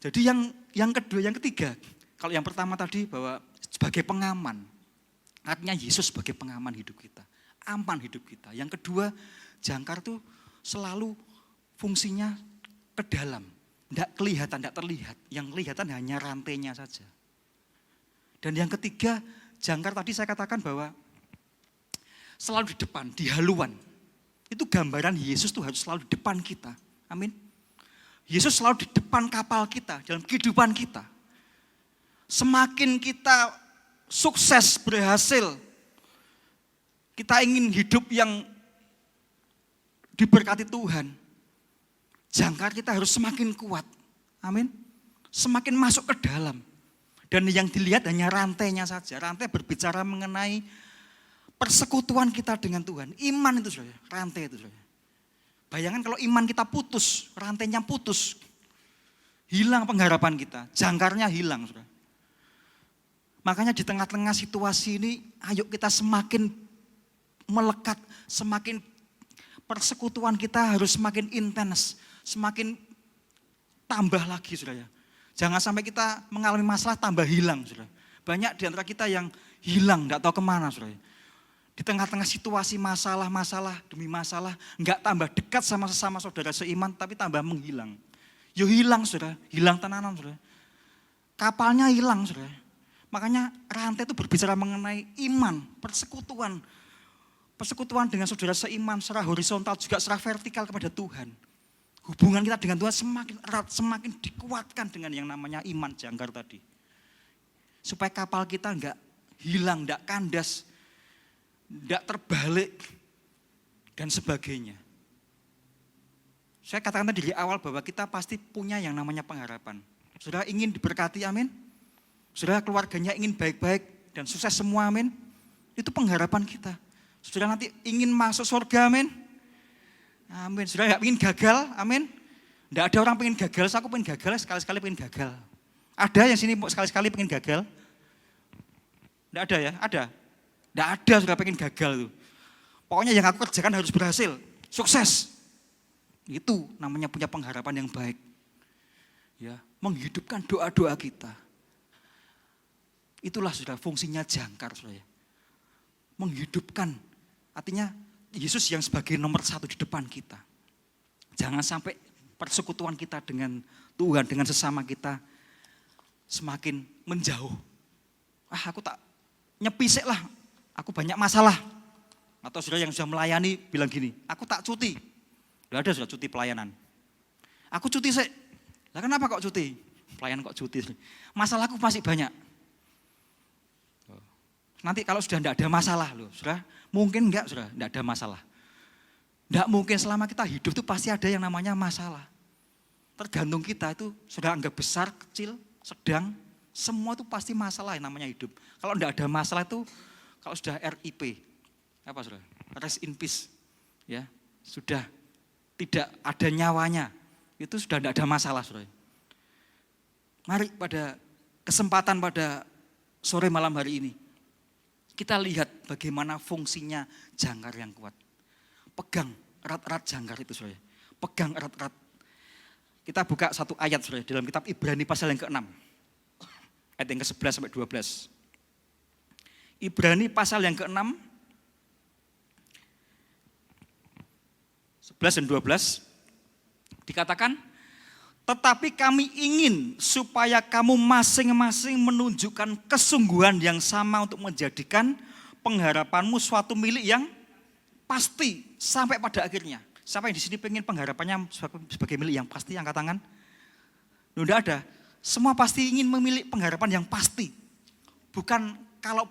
Jadi yang kedua, yang ketiga, kalau yang pertama tadi bahwa sebagai pengaman, artinya Yesus sebagai pengaman hidup kita, aman hidup kita. Yang kedua, jangkar itu selalu fungsinya ke dalam, tidak kelihatan, tidak terlihat. Yang kelihatan hanya rantainya saja. Dan yang ketiga, jangkar tadi saya katakan bahwa selalu di depan, di haluan. Itu gambaran Yesus tuh harus selalu di depan kita. Amin. Yesus selalu di depan kapal kita, dalam kehidupan kita. Semakin kita sukses, berhasil, kita ingin hidup yang diberkati Tuhan, jangkar kita harus semakin kuat. Amin. Semakin masuk ke dalam. Dan yang dilihat hanya rantainya saja. Rantai berbicara mengenai persekutuan kita dengan Tuhan. Iman itu saudara, rantai itu saudara. Bayangkan kalau iman kita putus, rantainya putus, hilang pengharapan kita, jangkarnya hilang. Saudara. Makanya di tengah-tengah situasi ini, ayo kita semakin melekat, semakin persekutuan kita harus semakin intens, semakin tambah lagi saudara. Jangan sampai kita mengalami masalah tambah hilang saudara. Banyak di antara kita yang hilang, gak tahu kemana saudara. Di tengah-tengah situasi masalah demi masalah, enggak tambah dekat sama sesama saudara seiman, tapi tambah menghilang. Yo hilang saudara, hilang tenanan saudara. Kapalnya hilang saudara. Makanya rantai itu berbicara mengenai iman, persekutuan. Persekutuan dengan saudara seiman secara horizontal juga secara vertikal kepada Tuhan. Hubungan kita dengan Tuhan semakin erat, semakin dikuatkan dengan yang namanya iman jangkar tadi. Supaya kapal kita enggak hilang, enggak kandas, tidak terbalik, dan sebagainya. Saya katakan tadi dari awal bahwa kita pasti punya yang namanya pengharapan. Saudara ingin diberkati, amin. Saudara keluarganya ingin baik-baik dan sukses semua, amin. Itu pengharapan kita. Saudara nanti ingin masuk surga, amin. Amin. Saudara nggak ingin gagal, amin. Tidak ada orang pengen gagal, aku pengen gagal, sekali-sekali pengen gagal. Ada yang sini sekali-sekali pengen gagal? Tidak ada ya? Ada? Tidak ada sudah pengen gagal tuh. Pokoknya yang aku kerjakan harus berhasil, sukses. Itu namanya punya pengharapan yang baik. Ya, menghidupkan doa-doa kita. Itulah sudah fungsinya jangkar sudah ya. Menghidupkan, artinya Yesus yang sebagai nomor satu di depan kita. Jangan sampai persekutuan kita dengan Tuhan, dengan sesama kita semakin menjauh. Aku tak nyepisik lah. Aku banyak masalah. Atau saudara yang sudah melayani bilang gini, aku tak cuti. Tidak ada sudah cuti pelayanan. Aku cuti sih. Lah kenapa kok cuti? Pelayanan kok cuti? Masalahku masih banyak. Nanti kalau sudah tidak ada masalah loh, saudara, mungkin enggak saudara, tidak ada masalah. Tidak mungkin selama kita hidup itu pasti ada yang namanya masalah. Tergantung kita itu sudah anggap besar, kecil, sedang, semua itu pasti masalah yang namanya hidup. Kalau tidak ada masalah itu, kalau sudah RIP, apa saudara? Rest in peace, ya sudah tidak ada nyawanya, itu sudah tidak ada masalah saudara. Mari pada kesempatan pada sore malam hari ini, kita lihat bagaimana fungsinya jangkar yang kuat. Pegang erat-erat jangkar itu saudara. Pegang erat-erat. Kita buka satu ayat saudara dalam kitab Ibrani pasal yang ke-6. Ayat yang ke-11 sampai 12. Ibrani pasal yang ke-6. 11 dan 12. Dikatakan, tetapi kami ingin supaya kamu masing-masing menunjukkan kesungguhan yang sama untuk menjadikan pengharapanmu suatu milik yang pasti sampai pada akhirnya. Siapa yang di sini pengen pengharapannya sebagai milik yang pasti? Angkat tangan. Tidak ada. Semua pasti ingin memiliki pengharapan yang pasti. Bukan kalau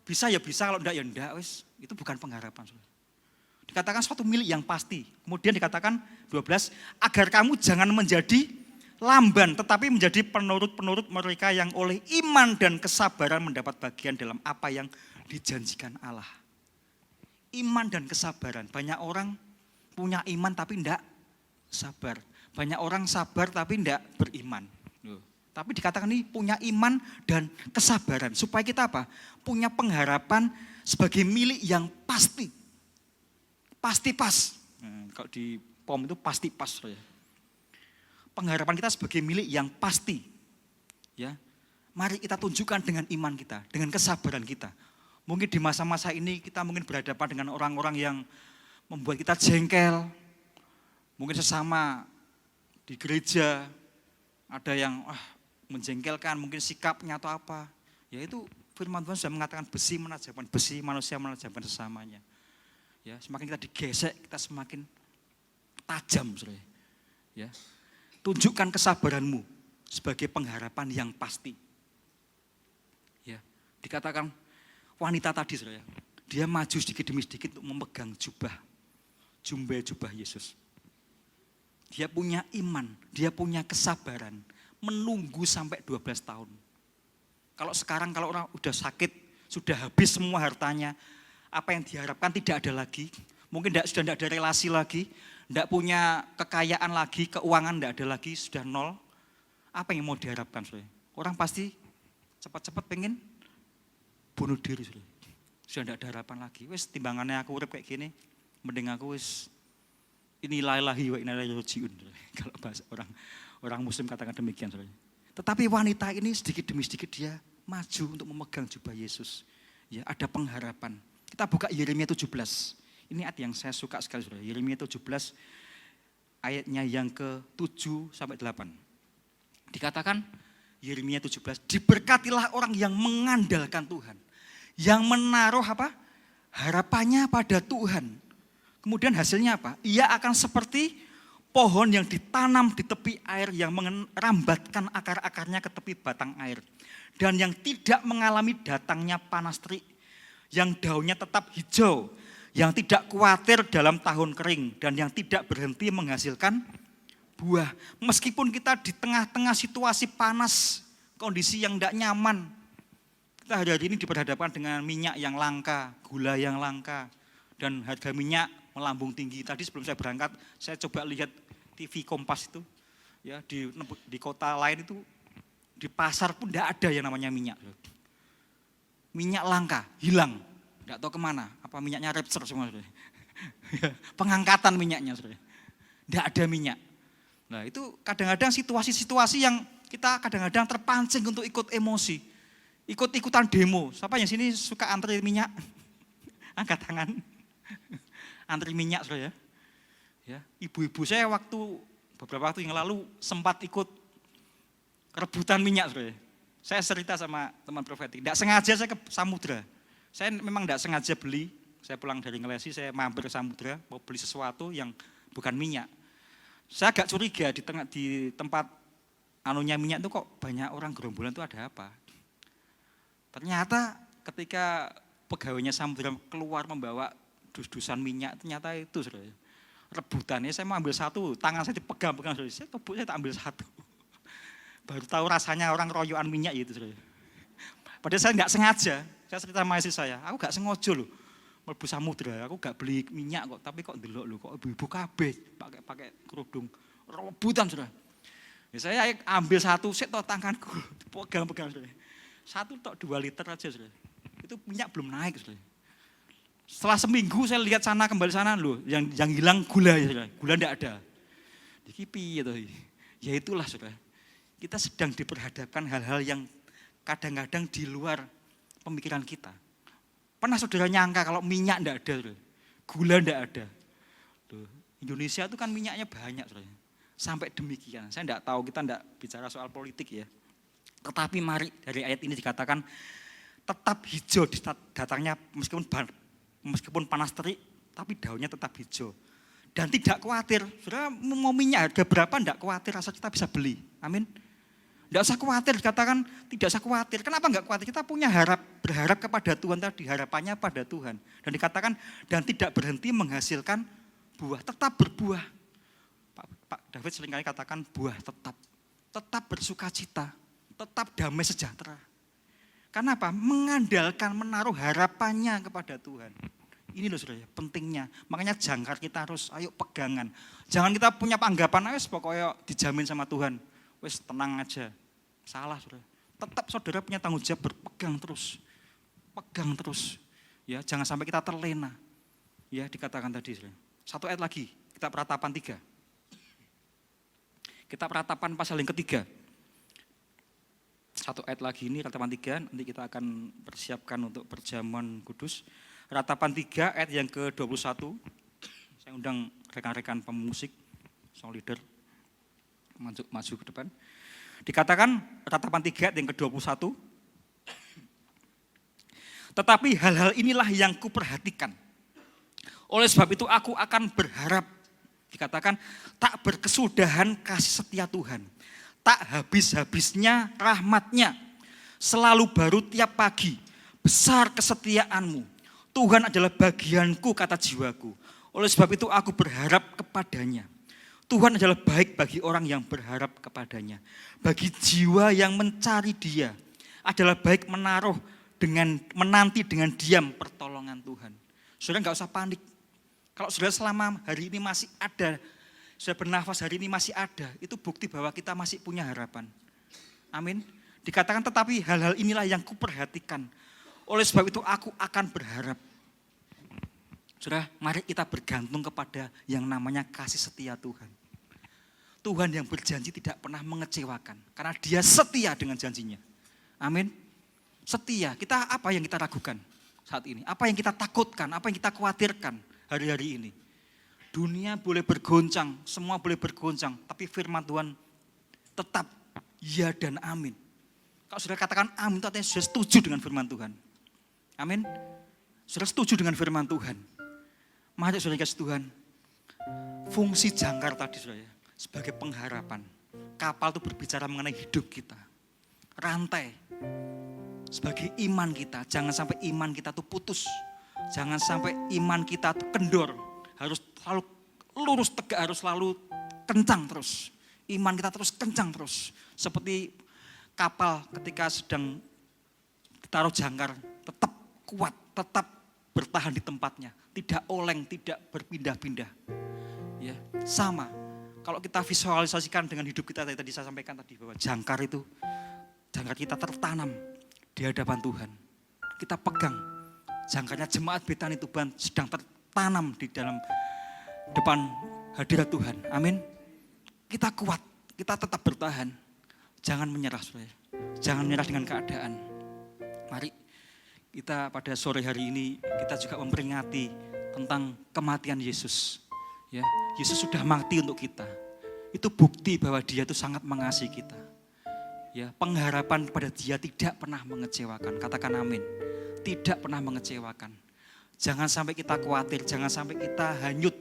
bisa ya bisa, kalau enggak ya enggak. Itu bukan pengharapan. Dikatakan suatu milik yang pasti. Kemudian dikatakan 12, agar kamu jangan menjadi lamban, tetapi menjadi penurut-penurut mereka yang oleh iman dan kesabaran mendapat bagian dalam apa yang dijanjikan Allah. Iman dan kesabaran. Banyak orang punya iman tapi tidak sabar. Banyak orang sabar tapi tidak beriman. Tapi dikatakan ini punya iman dan kesabaran. Supaya kita apa? Punya pengharapan sebagai milik yang pasti. Pasti pas. Kalau di POM itu pasti pas. Ya. Pengharapan kita sebagai milik yang pasti. Ya, mari kita tunjukkan dengan iman kita, dengan kesabaran kita. Mungkin di masa-masa ini kita mungkin berhadapan dengan orang-orang yang membuat kita jengkel. Mungkin sesama di gereja ada yang menjengkelkan, mungkin sikapnya atau apa. Ya itu firman Tuhan sudah mengatakan besi menajamkan besi, manusia menajamkan sesamanya. Ya, semakin kita digesek, kita semakin tajam, saudara. Ya. Tunjukkan kesabaranmu sebagai pengharapan yang pasti. Ya, dikatakan wanita tadi, saudara, dia maju sedikit demi sedikit untuk memegang jubah Yesus. Dia punya iman, dia punya kesabaran, menunggu sampai 12 tahun. Kalau sekarang kalau orang udah sakit, sudah habis semua hartanya, apa yang diharapkan tidak ada lagi. Mungkin sudah tidak ada relasi lagi, tidak punya kekayaan lagi, keuangan tidak ada lagi, sudah nol. Apa yang mau diharapkan, saudara? Orang pasti cepat-cepat pengen bunuh diri, saudara. Sudah tidak ada harapan lagi. Wes timbangannya aku urip kayak gini, mending aku wes inilahi wa inna ilaihi rajiun. Kalau bahasa orang muslim katakan demikian, saudara. Tetapi wanita ini sedikit demi sedikit dia maju untuk memegang jubah Yesus. Ya, ada pengharapan. Kita buka Yeremia 17. Ini ayat yang saya suka sekali, saudara. Yeremia 17 ayatnya yang ke-7 sampai 8. Dikatakan Yeremia 17, diberkatilah orang yang mengandalkan Tuhan, yang menaruh apa? Harapannya pada Tuhan. Kemudian hasilnya apa? Ia akan seperti pohon yang ditanam di tepi air, yang merambatkan akar-akarnya ke tepi batang air, dan yang tidak mengalami datangnya panas terik, yang daunnya tetap hijau, yang tidak khawatir dalam tahun kering, dan yang tidak berhenti menghasilkan buah. Meskipun kita di tengah-tengah situasi panas, kondisi yang tidak nyaman, kita hari ini diperhadapkan dengan minyak yang langka, gula yang langka, dan harga minyak melambung tinggi. Tadi sebelum saya berangkat, saya coba lihat TV Kompas itu, ya di kota lain itu, di pasar pun tidak ada yang namanya minyak. Minyak langka, hilang, tidak tahu kemana. Apa minyaknya Repsol semua, pengangkatan minyaknya, tidak ada minyak. Nah itu kadang-kadang situasi-situasi yang kita kadang-kadang terpancing untuk ikut emosi, ikut-ikutan demo. Siapa yang sini suka antri minyak? Angkat tangan. Antri minyak, saudara. Ya, ibu-ibu saya beberapa waktu yang lalu sempat ikut rebutan minyak, saudara. Saya cerita sama teman profetik, tidak sengaja saya ke Samudra. Saya memang tidak sengaja beli, saya pulang dari Ngelesi, saya mampir ke Samudra, mau beli sesuatu yang bukan minyak. Saya agak curiga di tempat anunya minyak itu kok banyak orang gerombolan itu ada apa. Ternyata ketika pegawainya Samudra keluar membawa dus-dusan minyak, ternyata itu saudara. Rebutannya saya mau ambil satu, tangan saya dipegang-pegang saudara. Saya kebut, saya tak ambil satu. Baru tahu rasanya orang royoan minyak itu saudara. Padahal saya nggak sengaja, saya cerita sama istri saya, aku nggak sengaja loh. Mlebu samudra, aku nggak beli minyak kok, tapi kok ndelok lho, kok ibu-ibu kabeh pakai kerudung rebutan saudara. Ya, saya ambil satu, set toh tanganku, pegang-pegang saudara. Satu tok 2 liter aja saudara. Itu minyak belum naik saudara. Setelah seminggu saya lihat sana kembali sana loh, yang hilang gula ya saudara. Gula enggak ada. Iki piye to? Ya itulah saudara. Kita sedang diperhadapkan hal-hal yang kadang-kadang di luar pemikiran kita. Pernah saudara nyangka kalau minyak enggak ada saudara. Gula enggak ada. Loh, Indonesia itu kan minyaknya banyak saudara. Sampai demikian. Saya enggak tahu, kita enggak bicara soal politik ya. Tetapi mari dari ayat ini dikatakan tetap hijau di datangnya meskipun panas terik, tapi daunnya tetap hijau. Dan tidak khawatir, saudara mau minyak harga berapa enggak khawatir, asal kita bisa beli. Amin. Enggak usah khawatir, dikatakan tidak usah khawatir. Kenapa enggak khawatir? Kita punya berharap kepada Tuhan tadi, harapannya pada Tuhan. Dan dikatakan dan tidak berhenti menghasilkan buah, tetap berbuah. Pak David seringkali katakan buah tetap bersuka cita, tetap damai sejahtera. Karena apa? Mengandalkan, menaruh harapannya kepada Tuhan. Ini loh saudara, pentingnya. Makanya jangkar kita harus, ayo pegangan. Jangan kita punya anggapan, wes pokoknya dijamin sama Tuhan. Wes tenang aja. Salah saudara. Tetap saudara punya tanggung jawab berpegang terus. Pegang terus. Ya, jangan sampai kita terlena. Ya, dikatakan tadi saudara. Satu ayat lagi, kita Peratapan 3. Kita Peratapan pasal yang ketiga. Satu ayat lagi ini Ratapan 3, nanti kita akan persiapkan untuk perjamuan kudus. Ratapan 3 ayat yang ke-21. Saya undang rekan-rekan pemusik, song leader, maju ke depan. Dikatakan Ratapan 3 ayat yang ke-21. Tetapi hal-hal inilah yang kuperhatikan. Oleh sebab itu aku akan berharap. Dikatakan tak berkesudahan kasih setia Tuhan. Tak habis-habisnya rahmatnya. Selalu baru tiap pagi. Besar kesetiaanmu. Tuhan adalah bagianku kata jiwaku. Oleh sebab itu aku berharap kepadanya. Tuhan adalah baik bagi orang yang berharap kepadanya. Bagi jiwa yang mencari dia. Adalah baik menanti dengan diam pertolongan Tuhan. Saudara enggak usah panik. Kalau saudara selama hari ini masih ada, saudara bernafas hari ini masih ada, itu bukti bahwa kita masih punya harapan. Amin. Dikatakan tetapi hal-hal inilah yang kuperhatikan. Oleh sebab itu aku akan berharap. Saudara, mari kita bergantung kepada yang namanya kasih setia Tuhan. Tuhan yang berjanji tidak pernah mengecewakan. Karena dia setia dengan janjinya. Amin. Setia. Kita apa yang kita ragukan saat ini? Apa yang kita takutkan? Apa yang kita khawatirkan hari-hari ini? Dunia boleh bergoncang, semua boleh bergoncang, tapi firman Tuhan tetap ya dan amin. Kalau saudara katakan amin, itu artinya sudah setuju dengan firman Tuhan. Amin. Sudah setuju dengan firman Tuhan. Mari saudara kasih Tuhan, fungsi jangkar tadi saudara, sebagai pengharapan. Kapal itu berbicara mengenai hidup kita. Rantai, sebagai iman kita, jangan sampai iman kita itu putus. Jangan sampai iman kita itu kendor. Harus selalu lurus tegak, harus selalu kencang terus. Iman kita terus kencang terus. Seperti kapal ketika sedang ditaruh jangkar, tetap kuat, tetap bertahan di tempatnya. Tidak oleng, tidak berpindah-pindah. Ya, sama. Kalau kita visualisasikan dengan hidup kita, tadi saya sampaikan tadi bahwa jangkar kita tertanam di hadapan Tuhan. Kita pegang. Jangkarnya jemaat Betani Tuban sedang tertanam di dalam depan hadirat Tuhan. Amin. Kita kuat, kita tetap bertahan. Jangan menyerah, saudara. Jangan menyerah dengan keadaan. Mari kita pada sore hari ini kita juga memperingati tentang kematian Yesus. Ya, Yesus sudah mati untuk kita. Itu bukti bahwa Dia itu sangat mengasihi kita. Ya, pengharapan pada Dia tidak pernah mengecewakan. Katakan amin. Tidak pernah mengecewakan. Jangan sampai kita khawatir, jangan sampai kita hanyut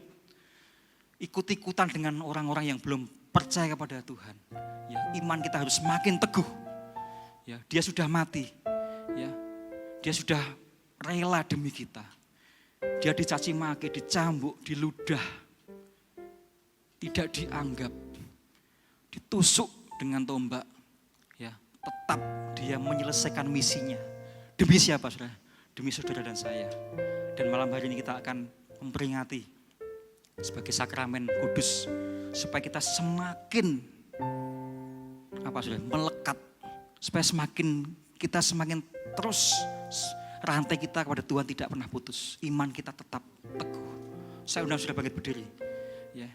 ikut-ikutan dengan orang-orang yang belum percaya kepada Tuhan. Ya, iman kita harus makin teguh. Ya, Dia sudah mati. Ya, Dia sudah rela demi kita. Dia dicaci maki, dicambuk, diludah. Tidak dianggap. Ditusuk dengan tombak. Ya, tetap dia menyelesaikan misinya. Demi siapa, saudara? Demi saudara dan saya. Dan malam hari ini kita akan memperingati sebagai sakramen kudus supaya kita semakin melekat, supaya kita semakin terus rantai kita kepada Tuhan tidak pernah putus, iman kita tetap teguh. Saya undang saudara bangkit berdiri. Ya.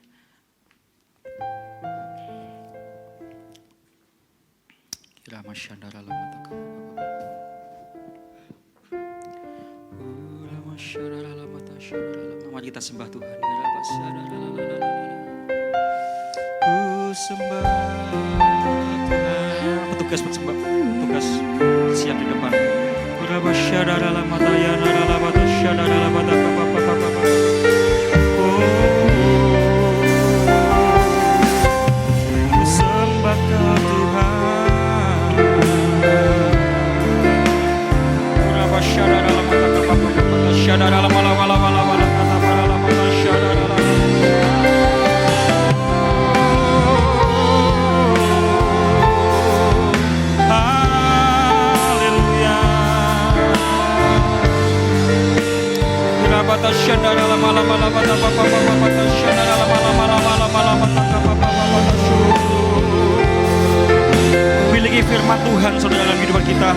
Kira masyandara lamataku. Mari kita sembah Tuhan. Ku sembah Tuhan. Petugas siap di depan. Ku sembah Kau Miliki firman Tuhan saudara dalam kehidupan kita,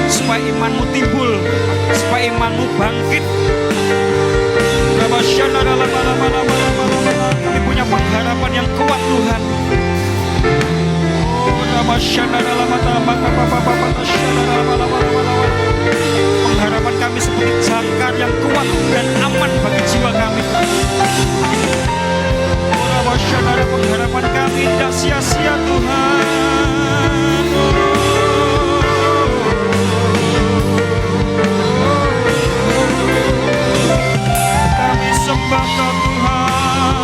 supaya imanmu timbul, supaya imanmu bangkit. Kami punya pengharapan yang kuat Tuhan. Pengharapan kami seperti jangkar yang kuat dan aman bagi jiwa kami. Pengharapan kami tidak sia-sia Tuhan. Kami sembah Kau Tuhan,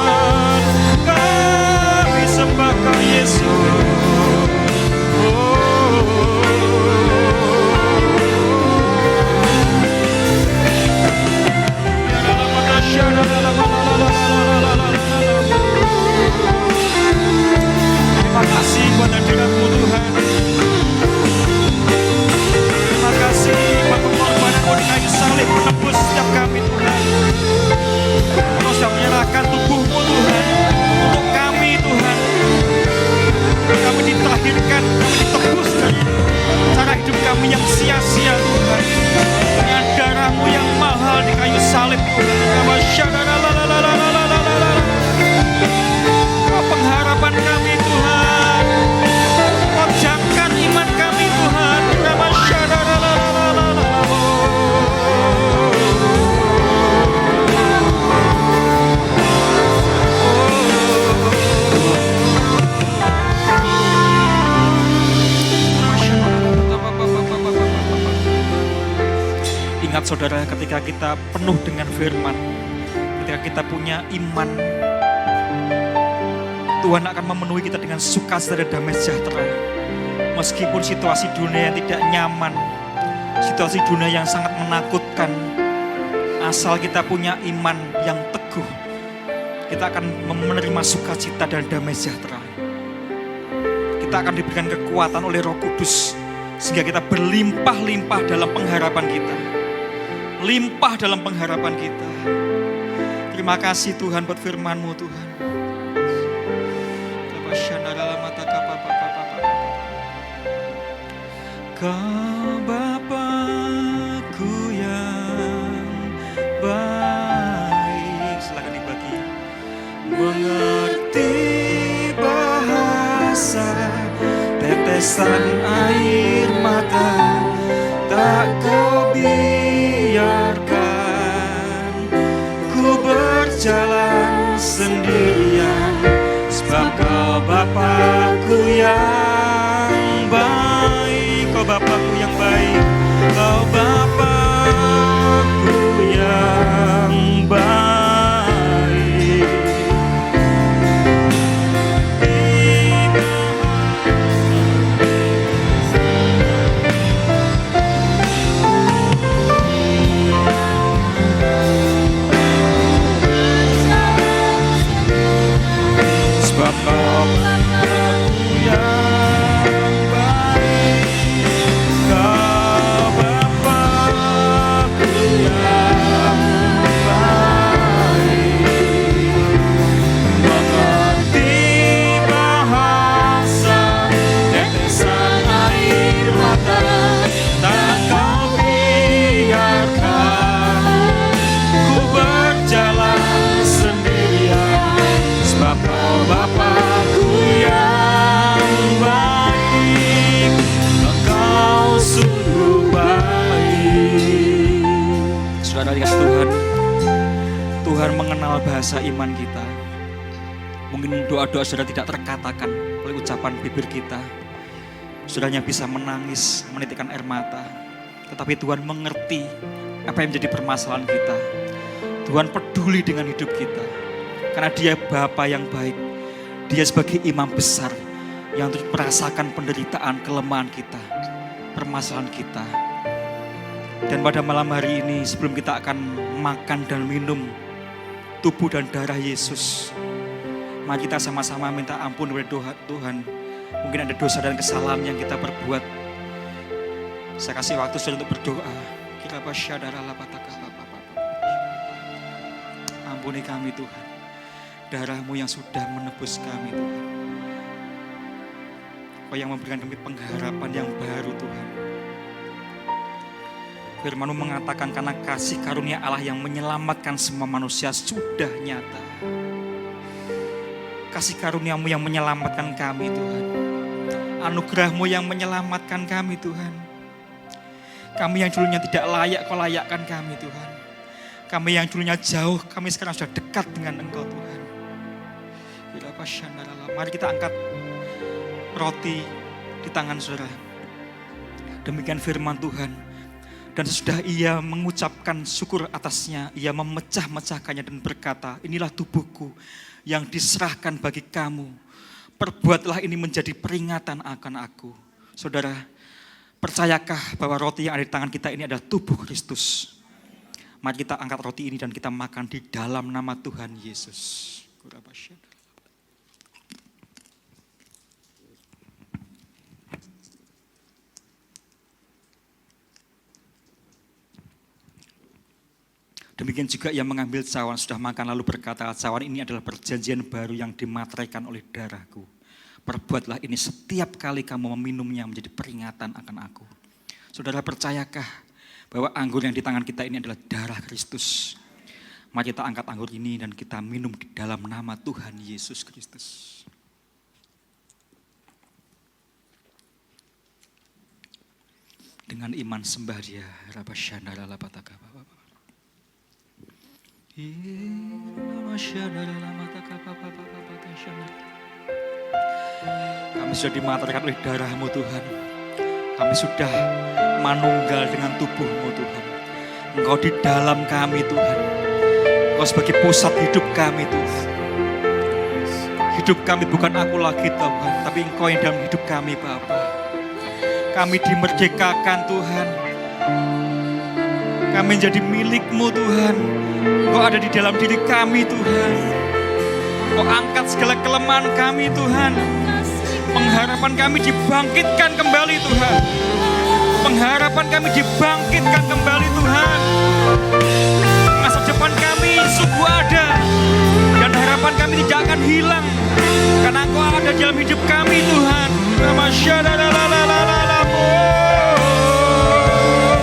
kami sembah Kau Yesus. Terima kasih buat hadirat-Mu Tuhan. Terima kasih buat pengorbanan-Mu di kayu salib menebus setiap kami Tuhan. Kau sudah menyerahkan tubuh-Mu Tuhan untuk kami Tuhan. Kami ditahirkan, kami ditebus dari cara hidup kami yang sia-sia Tuhan. Dengan darah-Mu yang mahal di kayu salib Tuhan. Pengharapan kami Tuhan, Kau jangkar iman kami Tuhan. Ingat saudara, ketika kita penuh dengan firman, ketika kita punya iman, Tuhan akan memenuhi kita dengan sukacita dan damai sejahtera. Meskipun situasi dunia yang tidak nyaman, situasi dunia yang sangat menakutkan, asal kita punya iman yang teguh, kita akan menerima sukacita dan damai sejahtera. Kita akan diberikan kekuatan oleh Roh Kudus, sehingga kita berlimpah-limpah dalam pengharapan kita. Limpah dalam pengharapan kita. Terima kasih Tuhan buat firman-Mu Tuhan. Kau Bapakku yang baik, silakan dibagi. Mengerti bahasa tetesan air mata, tak Kau biarkan ku berjalan sendirian, sebab Kau Bapakku yang baik. Kau Bapakku yang baik, Kau Bapakku yang baik. saudara kasih Tuhan, Tuhan mengenal bahasa iman kita. Mungkin doa-doa saudara tidak terkatakan oleh ucapan bibir kita. Saudaranya bisa menangis, menitikkan air mata. Tetapi Tuhan mengerti apa yang menjadi permasalahan kita. Tuhan peduli dengan hidup kita. Karena Dia Bapa yang baik. Dia sebagai imam besar yang turut merasakan penderitaan, kelemahan kita, permasalahan kita. Dan pada malam hari ini sebelum kita akan makan dan minum tubuh dan darah Yesus, mari kita sama-sama minta ampun kepada Tuhan. Mungkin ada dosa dan kesalahan yang kita perbuat. Saya kasih waktu saudara untuk berdoa. Ampuni kami Tuhan. Darah-Mu yang sudah menebus kami Tuhan. Kau yang memberikan kami pengharapan yang baru Tuhan. Firman-Mu mengatakan karena kasih karunia Allah yang menyelamatkan semua manusia sudah nyata. Kasih karunia-Mu yang menyelamatkan kami Tuhan. Anugerah-Mu yang menyelamatkan kami Tuhan. Kami yang dulunya tidak layak, Kau layakkan kami Tuhan. Kami yang dulunya jauh, kami sekarang sudah dekat dengan Engkau Tuhan. Mari kita angkat roti di tangan saudara. Demikian firman Tuhan. Dan sesudah ia mengucapkan syukur atasnya, ia memecah-mecahkannya dan berkata, inilah tubuhku yang diserahkan bagi kamu. Perbuatlah ini menjadi peringatan akan aku. Saudara, percayakah bahwa roti yang ada di tangan kita ini adalah tubuh Kristus? Mari kita angkat roti ini dan kita makan di dalam nama Tuhan Yesus. Demikian juga ia mengambil cawan, sudah makan lalu berkata, cawan ini adalah perjanjian baru yang dimateraikan oleh darahku. Perbuatlah ini setiap kali kamu meminumnya menjadi peringatan akan aku. Saudara, percayakah bahwa anggur yang di tangan kita ini adalah darah Kristus? Mari kita angkat anggur ini dan kita minum di dalam nama Tuhan Yesus Kristus. Dengan iman sembah Dia, Rabbasyanara lapataka. Kami sudah dimateraikan oleh darah-Mu Tuhan. Kami sudah manunggal dengan tubuh-Mu Tuhan. Engkau di dalam kami Tuhan. Engkau sebagai pusat hidup kami Tuhan. Hidup kami bukan aku lagi Tuhan, tapi Engkau yang dalam hidup kami Bapa. Kami dimerdekakan Tuhan. Kami menjadi milik-Mu Tuhan. Engkau ada di dalam diri kami Tuhan. Engkau angkat segala kelemahan kami Tuhan. Pengharapan kami dibangkitkan kembali Tuhan. Pengharapan kami dibangkitkan kembali Tuhan. Masa depan kami sungguh ada. Dan harapan kami tidak akan hilang. Karena Engkau ada di dalam hidup kami Tuhan.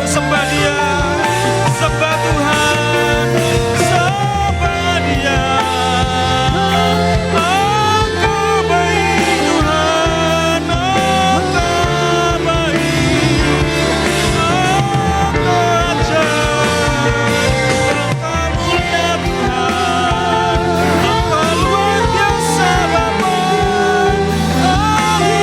Sembah Dia. Sembah Tuhan. Sembah Dia. Engkau baik Tuhan. Engkau baik. Engkau ajaib. Engkau mulia Tuhan. Engkau luar biasa Bapa. Engkau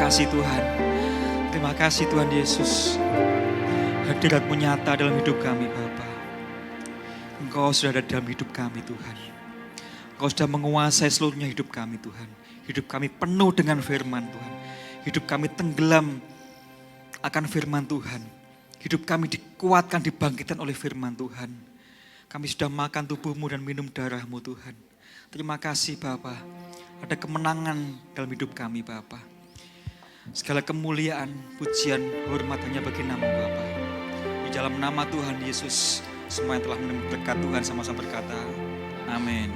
kasih Tuhan. Terima kasih Tuhan Yesus. Hadirat-Mu nyata dalam hidup kami Bapa. Engkau sudah ada dalam hidup kami Tuhan. Engkau sudah menguasai seluruhnya hidup kami Tuhan. Hidup kami penuh dengan firman Tuhan. Hidup kami tenggelam akan firman Tuhan. Hidup kami dikuatkan, dibangkitkan oleh firman Tuhan. Kami sudah makan tubuh-Mu dan minum darah-Mu Tuhan. Terima kasih Bapa. Ada kemenangan dalam hidup kami Bapa. Segala kemuliaan, pujian, hormat hanya bagi nama Bapa. Di dalam nama Tuhan Yesus, semua yang telah menerima berkat Tuhan sama-sama berkata, amin.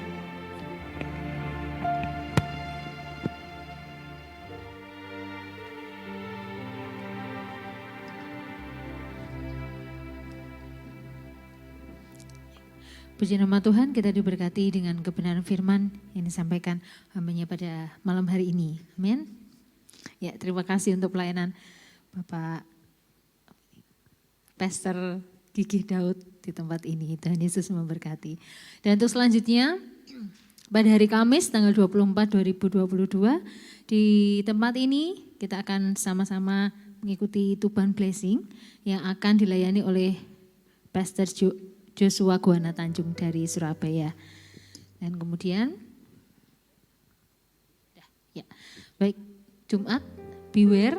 Puji nama Tuhan, kita diberkati dengan kebenaran firman yang disampaikan hamba-Nya pada malam hari ini. Amin. Ya, terima kasih untuk pelayanan Bapak Pastor Gigih Daud di tempat ini. Tuhan Yesus memberkati. Dan untuk selanjutnya, pada hari Kamis tanggal 24 2022 di tempat ini kita akan sama-sama mengikuti Tuban Blessing yang akan dilayani oleh Pastor Joshua Guana Tanjung dari Surabaya. Dan kemudian, ya, baik, Jumat, Beware,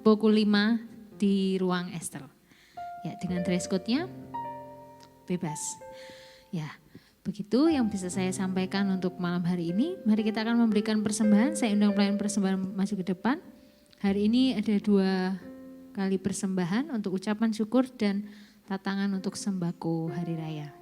pukul 5 di ruang Estel. Ya, dengan dress code-nya bebas. Ya, begitu yang bisa saya sampaikan untuk malam hari ini. Mari kita akan memberikan persembahan. Saya undang pelayan persembahan masuk ke depan. Hari ini ada 2 kali persembahan untuk ucapan syukur dan tatangan untuk sembako hari raya.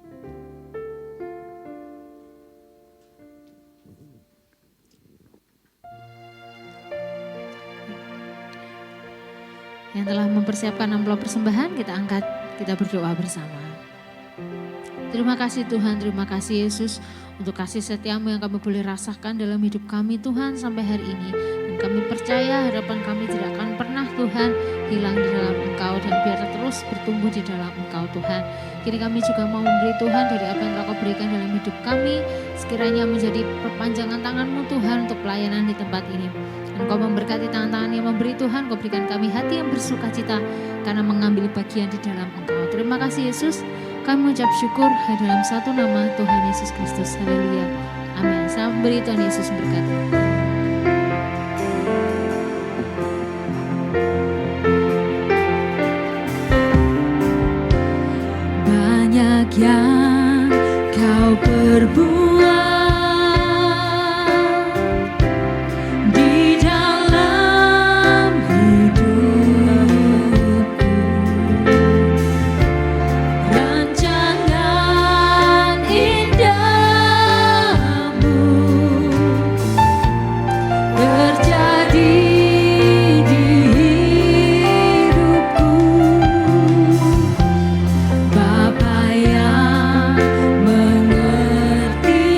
Yang telah mempersiapkan amplop persembahan, kita angkat, kita berdoa bersama. Terima kasih Tuhan, terima kasih Yesus untuk kasih setiamu yang kami boleh rasakan dalam hidup kami Tuhan sampai hari ini. Dan kami percaya harapan kami tidak akan pernah Tuhan hilang di dalam Engkau dan biar terus bertumbuh di dalam Engkau Tuhan. Kini kami juga mau memberi Tuhan dari apa yang telah Kau berikan dalam hidup kami. Sekiranya menjadi perpanjangan tangan-Mu Tuhan untuk pelayanan di tempat ini. Dan Kau memberkati tangan-tangan yang memberi Tuhan. Kau berikan kami hati yang bersuka cita karena mengambil bagian di dalam Engkau. Terima kasih Yesus. Kami mengucap syukur dalam satu nama Tuhan Yesus Kristus. Haleluya. Amin. Selamat beri Tuhan Yesus berkati. Banyak yang Kau perbuat di dalam hidupku. Rancangan indahmu terjadi di hidupku. Bapa yang mengerti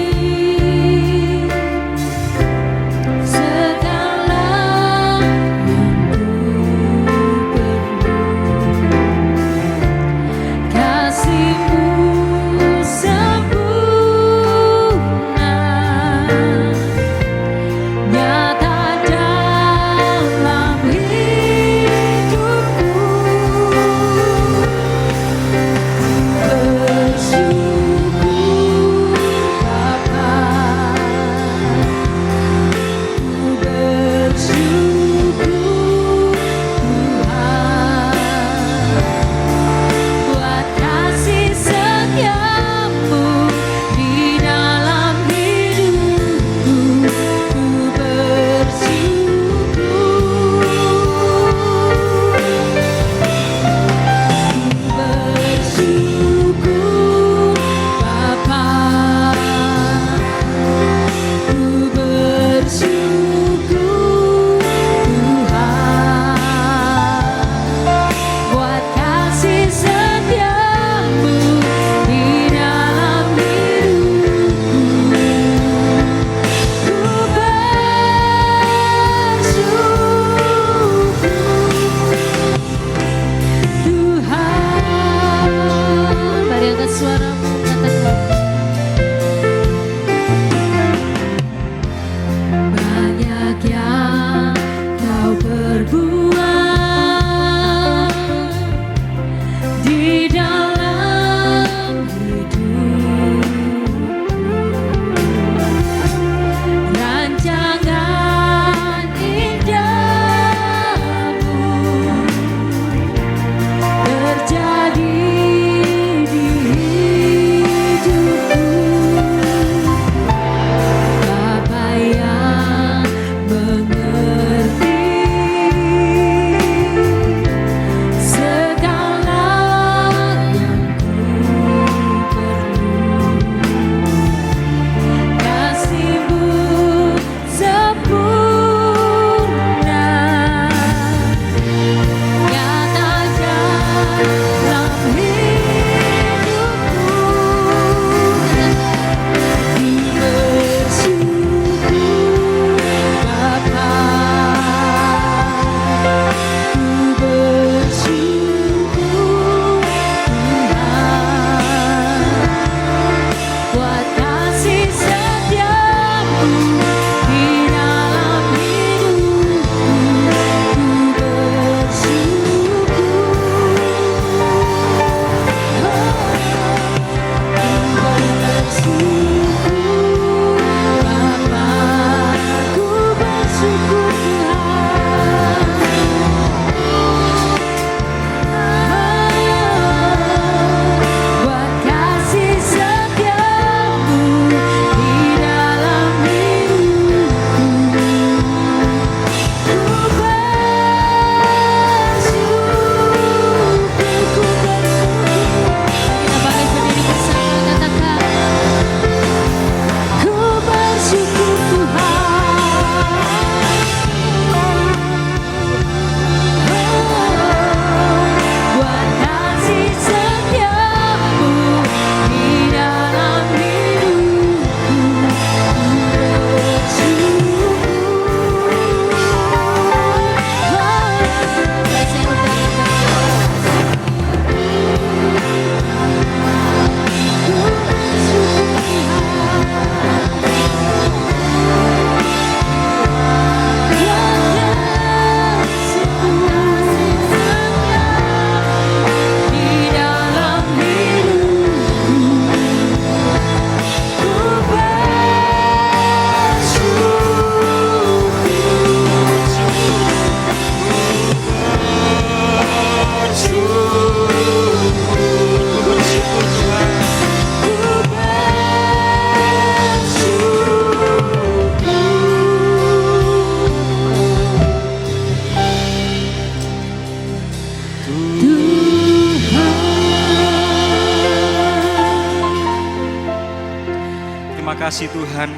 kasih Tuhan.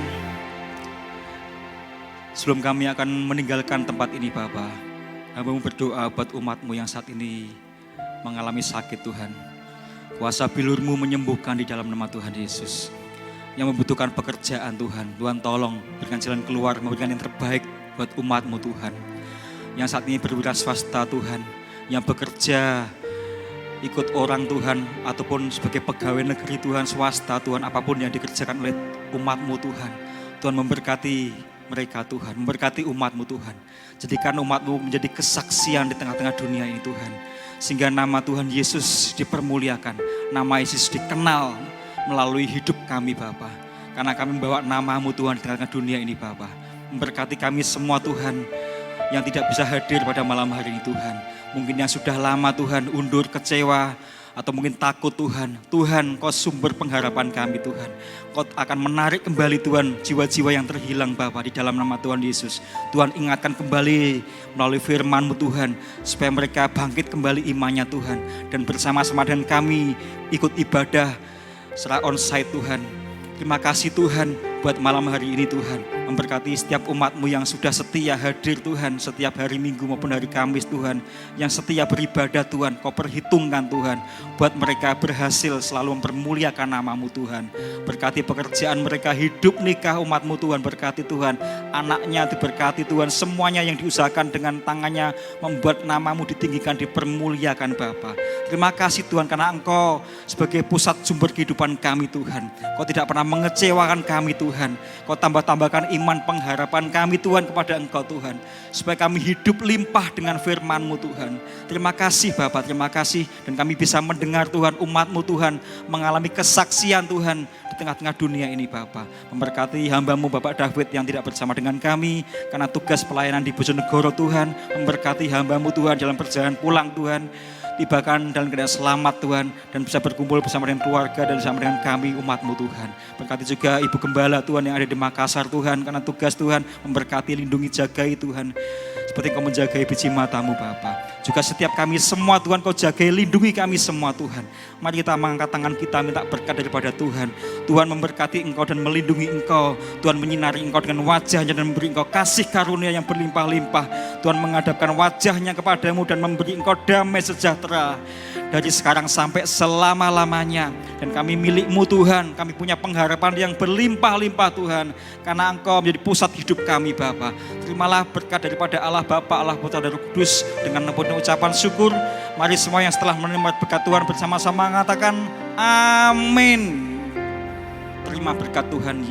Sebelum kami akan meninggalkan tempat ini Bapa, Hamba-Mu berdoa buat umat-Mu yang saat ini mengalami sakit Tuhan. Kuasa bilur-Mu menyembuhkan di dalam nama Tuhan Yesus. Yang membutuhkan pekerjaan Tuhan, Tuhan tolong berikan jalan keluar, memberikan yang terbaik buat umat-Mu Tuhan. Yang saat ini berwira swasta Tuhan, yang bekerja ikut orang Tuhan, ataupun sebagai pegawai negeri Tuhan, swasta Tuhan, apapun yang dikerjakan oleh umat-Mu Tuhan. Tuhan memberkati mereka Tuhan, memberkati umat-Mu Tuhan. Jadikan umat-Mu menjadi kesaksian di tengah-tengah dunia ini Tuhan. Sehingga nama Tuhan Yesus dipermuliakan, nama Yesus dikenal melalui hidup kami Bapa. Karena kami membawa nama-Mu Tuhan di tengah-tengah dunia ini Bapa. Memberkati kami semua Tuhan yang tidak bisa hadir pada malam hari ini Tuhan. Mungkin yang sudah lama Tuhan undur, kecewa, atau mungkin takut Tuhan. Tuhan, Kau sumber pengharapan kami Tuhan. Kau akan menarik kembali Tuhan jiwa-jiwa yang terhilang Bapa di dalam nama Tuhan Yesus. Tuhan ingatkan kembali melalui firman-Mu Tuhan, supaya mereka bangkit kembali imannya Tuhan. Dan bersama-sama dengan kami ikut ibadah secara onsite Tuhan. Terima kasih Tuhan buat malam hari ini Tuhan. Memberkati setiap umat-Mu yang sudah setia hadir Tuhan, setiap hari Minggu maupun hari Kamis Tuhan. Yang setia beribadah Tuhan, Kau perhitungkan Tuhan. Buat mereka berhasil selalu mempermuliakan nama-Mu Tuhan. Berkati pekerjaan mereka, hidup nikah umat-Mu Tuhan. Berkati Tuhan, anaknya diberkati Tuhan. Semuanya yang diusahakan dengan tangannya membuat nama-Mu ditinggikan, dipermuliakan Bapa. Terima kasih Tuhan karena Engkau sebagai pusat sumber kehidupan kami Tuhan. Kau tidak pernah mengecewakan kami Tuhan. Kau tambah-tambahkan iman pengharapan kami Tuhan kepada Engkau Tuhan. Supaya kami hidup limpah dengan firman-Mu Tuhan. Terima kasih Bapak, terima kasih. Dan kami bisa mendengar Tuhan, umat-Mu Tuhan mengalami kesaksian Tuhan di tengah-tengah dunia ini Bapak. Memberkati hamba-Mu Bapak David yang tidak bersama dengan kami karena tugas pelayanan di Bojonegoro Tuhan. Memberkati hamba-Mu Tuhan dalam perjalanan pulang Tuhan. Tibakan dalam keadaan selamat Tuhan, dan bisa berkumpul bersama dengan keluarga dan bersama dengan kami umat-Mu Tuhan. Berkati juga Ibu Gembala Tuhan yang ada di Makassar Tuhan, karena tugas Tuhan memberkati, lindungi, jagai Tuhan. Seperti Kau menjagai biji mata-Mu Bapa. Juga setiap kami semua Tuhan Kau jagai, lindungi kami semua Tuhan. Mari kita mengangkat tangan kita minta berkat daripada Tuhan. Tuhan memberkati Engkau dan melindungi Engkau. Tuhan menyinari Engkau dengan wajahnya dan memberi Engkau kasih karunia yang berlimpah-limpah. Tuhan menghadapkan wajahnya kepadamu dan memberi Engkau damai sejahtera dari sekarang sampai selama-lamanya. Dan kami milik-Mu Tuhan, kami punya pengharapan yang berlimpah-limpah Tuhan, karena Engkau menjadi pusat hidup kami Bapa. Terimalah berkat daripada Allah Bapa, Allah Putra dan Roh Kudus. Dengan penuh ucapan syukur, mari semua yang setelah menerima berkat Tuhan bersama-sama mengatakan amin. Terima berkat Tuhan.